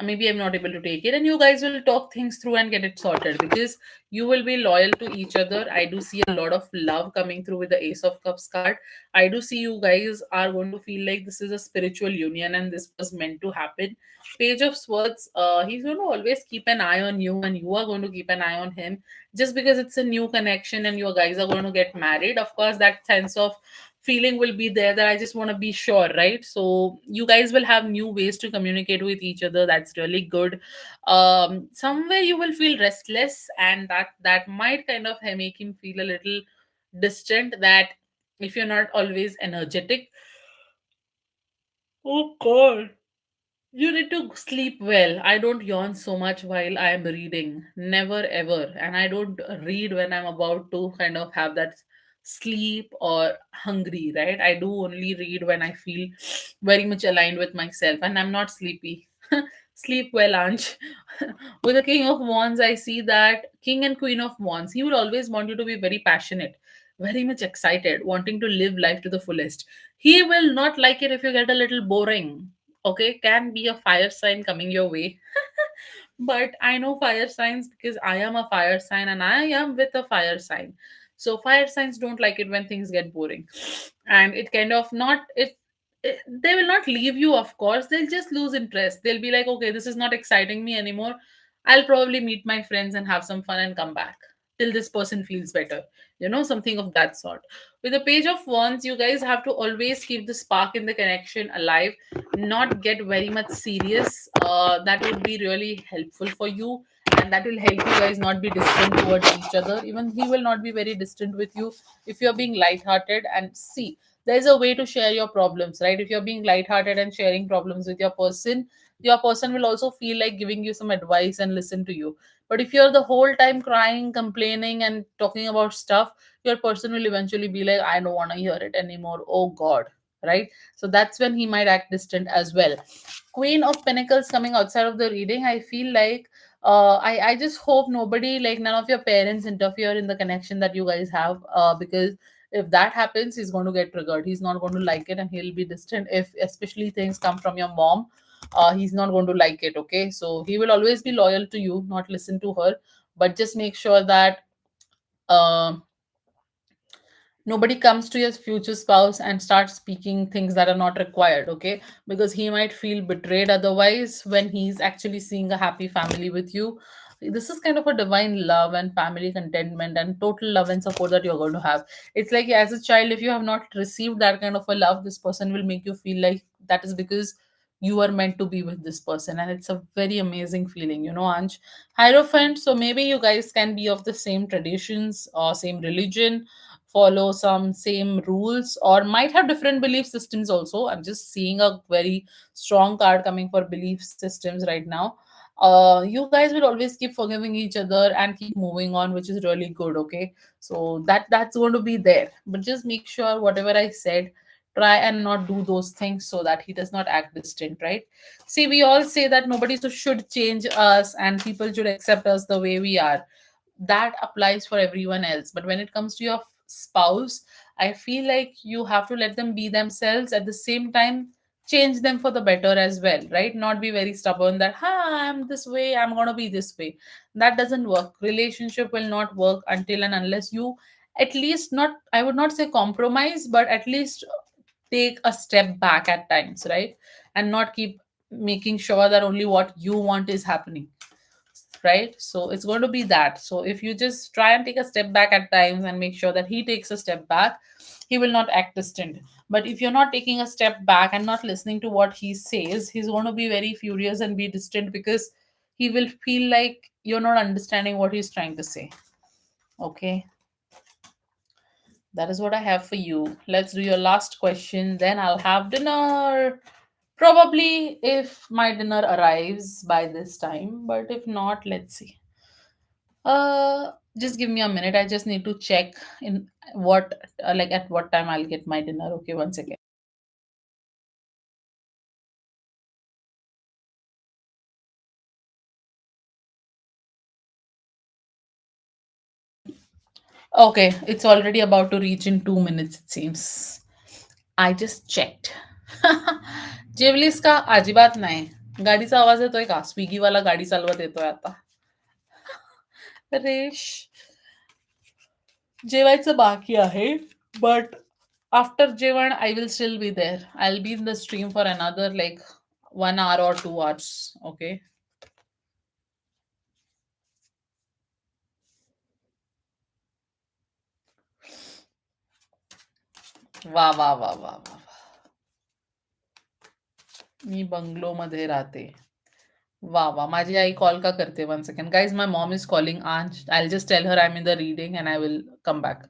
maybe I'm not able to take it, and you guys will talk things through and get it sorted because you will be loyal to each other. I do see a lot of love coming through with the Ace of Cups card. I do see you guys are going to feel like this is a spiritual union and this was meant to happen. Page of Swords, he's going to always keep an eye on you and you are going to keep an eye on him. Just because it's a new connection and you guys are going to get married, of course that sense of feeling will be there that I just want to be sure, right? So you guys will have new ways to communicate with each other. That's really good. Somewhere you will feel restless, and that might kind of make him feel a little distant. That if you're not always energetic, oh god, you need to sleep well. I don't yawn so much while I am reading. Never ever. And I don't read when I'm about to kind of have that sleep or hungry, right? I do only read when I feel very much aligned with myself and I'm not sleepy. Sleep well, Anj. With the King of Wands, I see that King and Queen of Wands, he will always want you to be very passionate, very much excited, wanting to live life to the fullest. He will not like it if you get a little boring. Okay, can be a fire sign coming your way. But I know fire signs because I am a fire sign and I am with a fire sign. So fire signs don't like it when things get boring. And it kind of not it they will not leave you, of course. They'll just lose interest. They'll be like, okay, this is not exciting me anymore. I'll probably meet my friends and have some fun and come back till this person feels better. Something of that sort. With the Page of Wands, you guys have to always keep the spark in the connection alive, not get very much serious. That would be really helpful for you, and that will help you guys not be distant towards each other. Even he will not be very distant with you if you're being lighthearted. And see, there's a way to share your problems, right? If you're being lighthearted and sharing problems with your person will also feel like giving you some advice and listen to you. But if you're the whole time crying, complaining, and talking about stuff, your person will eventually be like, I don't want to hear it anymore. Oh God, right? So that's when he might act distant as well. Queen of Pentacles coming outside of the reading, I feel like I just hope nobody, like none of your parents, interfere in the connection that you guys have, because if that happens, he's going to get triggered. He's not going to like it and he'll be distant. If especially things come from your mom, he's not going to like it. Okay, so he will always be loyal to you, not listen to her, but just make sure that. um Nobody comes to your future spouse and starts speaking things that are not required, okay? Because he might feel betrayed otherwise when he's actually seeing a happy family with you. This is kind of a divine love and family contentment and total love and support that you're going to have. It's like as a child, if you have not received that kind of a love, this person will make you feel like that is because you are meant to be with this person, and it's a very amazing feeling, Anj. Hierophant, so maybe you guys can be of the same traditions or same religion, follow some same rules, or might have different belief systems also. I'm just seeing a very strong card coming for belief systems right now. You guys will always keep forgiving each other and keep moving on, which is really good, okay? So that's going to be there, but just make sure whatever I said, try and not do those things so that he does not act distant, right? See, we all say that nobody should change us and people should accept us the way we are. That applies for everyone else, but when it comes to your spouse, I feel like you have to let them be themselves, at the same time change them for the better as well, right? Not be very stubborn that, I'm this way, I'm going to be this way. That doesn't work. Relationship will not work until and unless you at least, not, I would not say compromise, but at least take a step back at times, right? And not keep making sure that only what you want is happening, right? So it's going to be that. So if you just try and take a step back at times and make sure that he takes a step back, he will not act distant. But if you're not taking a step back and not listening to what he says, he's going to be very furious and be distant, because he will feel like you're not understanding what he's trying to say. Okay, that is what I have for you. Let's do your last question, then I'll have dinner. Probably if my dinner arrives by this time, but if not, let's see. Just give me a minute. I just need to check in what, like at what time I'll get my dinner. Okay, one second. Okay, it's already about to reach in 2 minutes, it seems. I just checked. जेवलीस का अजिबात नाही. गाडीचा आवाज येतोय का? स्विगीवाला गाडी चालवत येतोय आता. रेश, जेवायचं बाकी आहे, but after जेवण I will still be there. I'll be in the stream for another like 1 hour or 2 hours. Okay. वा वा वा वा वा. मी बंगलो मध्ये राहते. वा वा, माझी आई कॉल का करते? One second guys, my mom is calling. आज I just tell her I am in the reading and I will come back.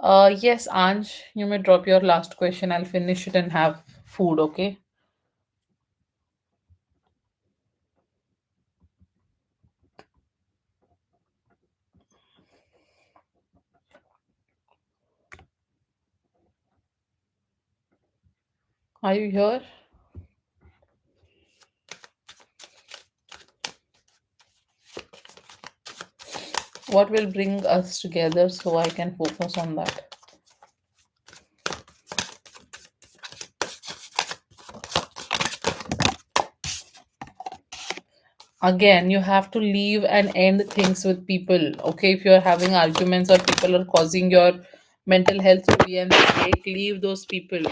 Yes, Anj, you may drop your last question. I'll finish it and have food, okay? Are you here? What will bring us together so I can focus on that? Again, you have to leave and end things with people, okay? If you're having arguments or people are causing your mental health to be at stake, leave those people,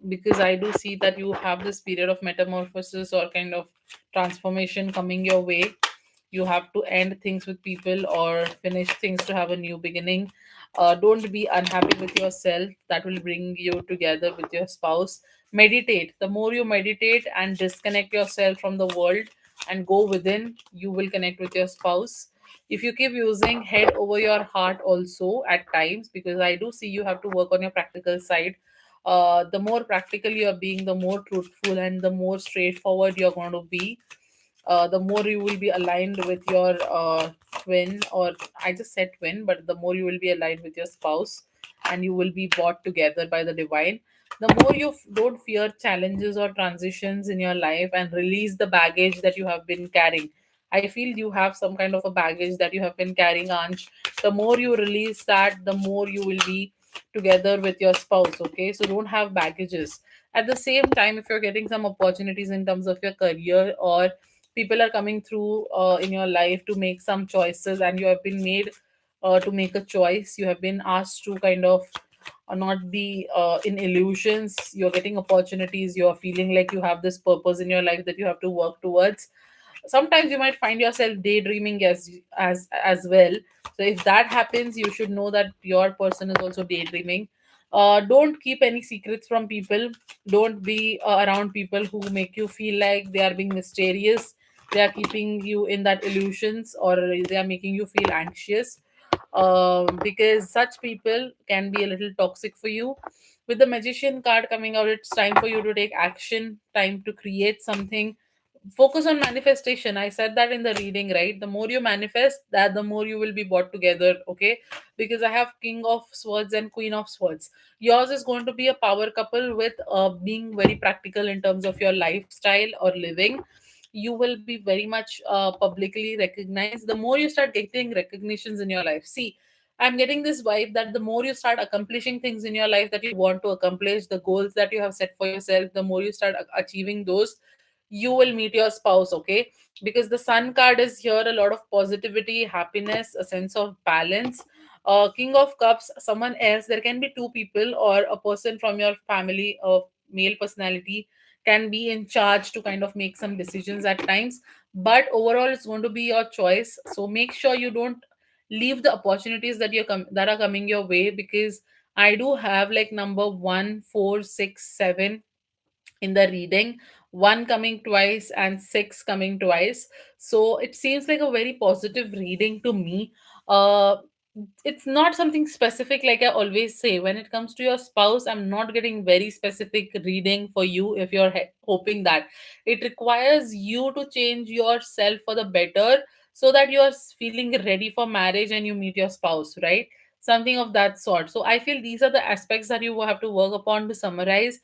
because I do see that you have this period of metamorphosis or kind of transformation coming your way. You have to end things with people or finish things to have a new beginning. Don't be unhappy with yourself. That will bring you together with your spouse. Meditate. The more you meditate and disconnect yourself from the world and go within, you will connect with your spouse. If you keep using head over your heart also at times, because I do see you have to work on your practical side. The more practical you're being, the more truthful and the more straightforward you're going to be, the more you will be aligned with your twin, or I just said twin, but the more you will be aligned with your spouse and you will be brought together by the divine. The more you don't fear challenges or transitions in your life and release the baggage that you have been carrying. I feel you have some kind of a baggage that you have been carrying, Ansh. The more you release that, the more you will be together with your spouse, okay? So don't have baggages. At the same time, if you're getting some opportunities in terms of your career, or people are coming through in your life to make some choices and you have been made to make a choice, you have been asked to kind of not be in illusions, you're getting opportunities, you're feeling like you have this purpose in your life that you have to work towards. Sometimes you might find yourself daydreaming as well. So if that happens, you should know that your person is also daydreaming. Don't keep any secrets from people. Don't be around people who make you feel like they are being mysterious, they are keeping you in that illusions, or they are making you feel anxious, because such people can be a little toxic for you. With the magician card coming out, it's time for you to take action, time to create something. Focus on manifestation. I said that in the reading, right? The more you manifest that, the more you will be brought together, okay? Because I have king of swords and queen of swords. Yours is going to be a power couple with being very practical in terms of your lifestyle or living. You will be very much publicly recognized. The more you start getting recognitions in your life, see, I'm getting this vibe that the more you start accomplishing things in your life that you want to accomplish, the goals that you have set for yourself, the more you start achieving those, you will meet your spouse, okay? Because the sun card is here, a lot of positivity, happiness, a sense of balance. King of cups, someone else, there can be two people or a person from your family of male personality can be in charge to kind of make some decisions at times, but overall it's going to be your choice. So make sure you don't leave the opportunities that are coming your way, because I do have like number 1, 4, 6, 7 in the reading, one coming twice and six coming twice. So it seems like a very positive reading to me. uh it's not something specific, like I always say, when it comes to your spouse, I'm not getting very specific reading for you. If you're hoping that, it requires you to change yourself for the better, so that you're feeling ready for marriage and you meet your spouse, right? Something of that sort. So I feel these are the aspects that you will have to work upon to summarize.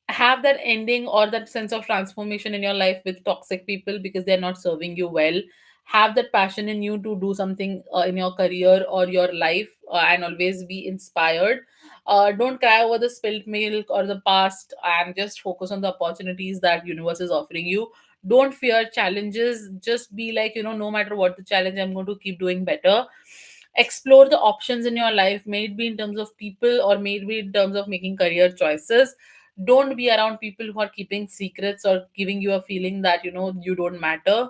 Have that ending or that sense of transformation in your life with toxic people because they're not serving you well. Have that passion in you to do something in your career or your life, and always be inspired. Don't cry over the spilt milk or the past, and just focus on the opportunities that universe is offering you. Don't fear challenges. Just be like, no matter what the challenge, I'm going to keep doing better. Explore the options in your life, may it be in terms of people or maybe in terms of making career choices. Don't be around people who are keeping secrets or giving you a feeling that you don't matter.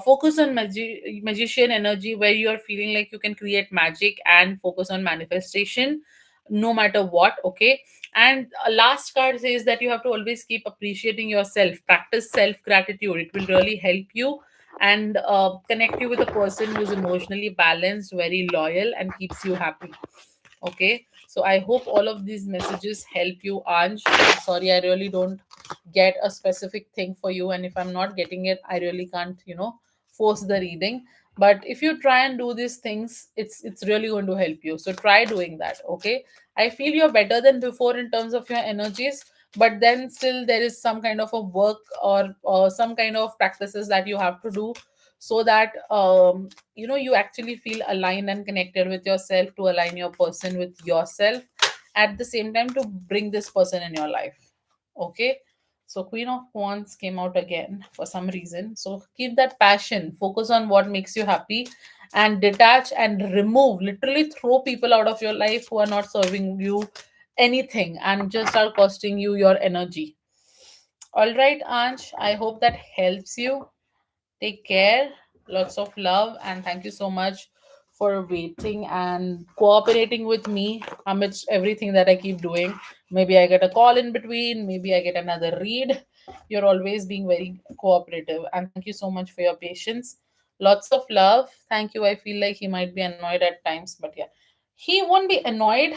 Focus on magician energy, where you are feeling like you can create magic, and focus on manifestation no matter what, okay? And last card says that you have to always keep appreciating yourself, practice self gratitude. It will really help you and connect you with a person who's emotionally balanced, very loyal, and keeps you happy. Okay, so I hope all of these messages help you, Anj. Sorry, I really don't get a specific thing for you, and if I'm not getting it, I really can't, force the reading. But if you try and do these things, it's really going to help you. So try doing that. Okay, I feel you're better than before in terms of your energies, but then still there is some kind of a work, or some kind of practices that you have to do, so that you actually feel aligned and connected with yourself, to align your person with yourself, at the same time to bring this person in your life. Okay, so Queen of Wands came out again for some reason. So keep that passion, focus on what makes you happy, and detach and remove, literally throw people out of your life who are not serving you anything and just are costing you your energy. All right, Ansh, I hope that helps you. Take care. Lots of love. And thank you so much for waiting and cooperating with me amidst everything that I keep doing. Maybe I get a call in between, maybe I get another read. You're always being very cooperative. And thank you so much for your patience. Lots of love. Thank you. I feel like he might be annoyed at times, but yeah, he won't be annoyed.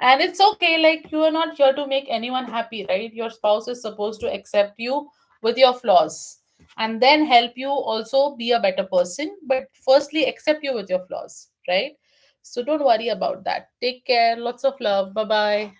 And it's okay. Like, you are not here to make anyone happy, right? Your spouse is supposed to accept you with your flaws and then help you also be a better person, but firstly accept you with your flaws, right? So don't worry about that. Take care. Lots of love. Bye bye.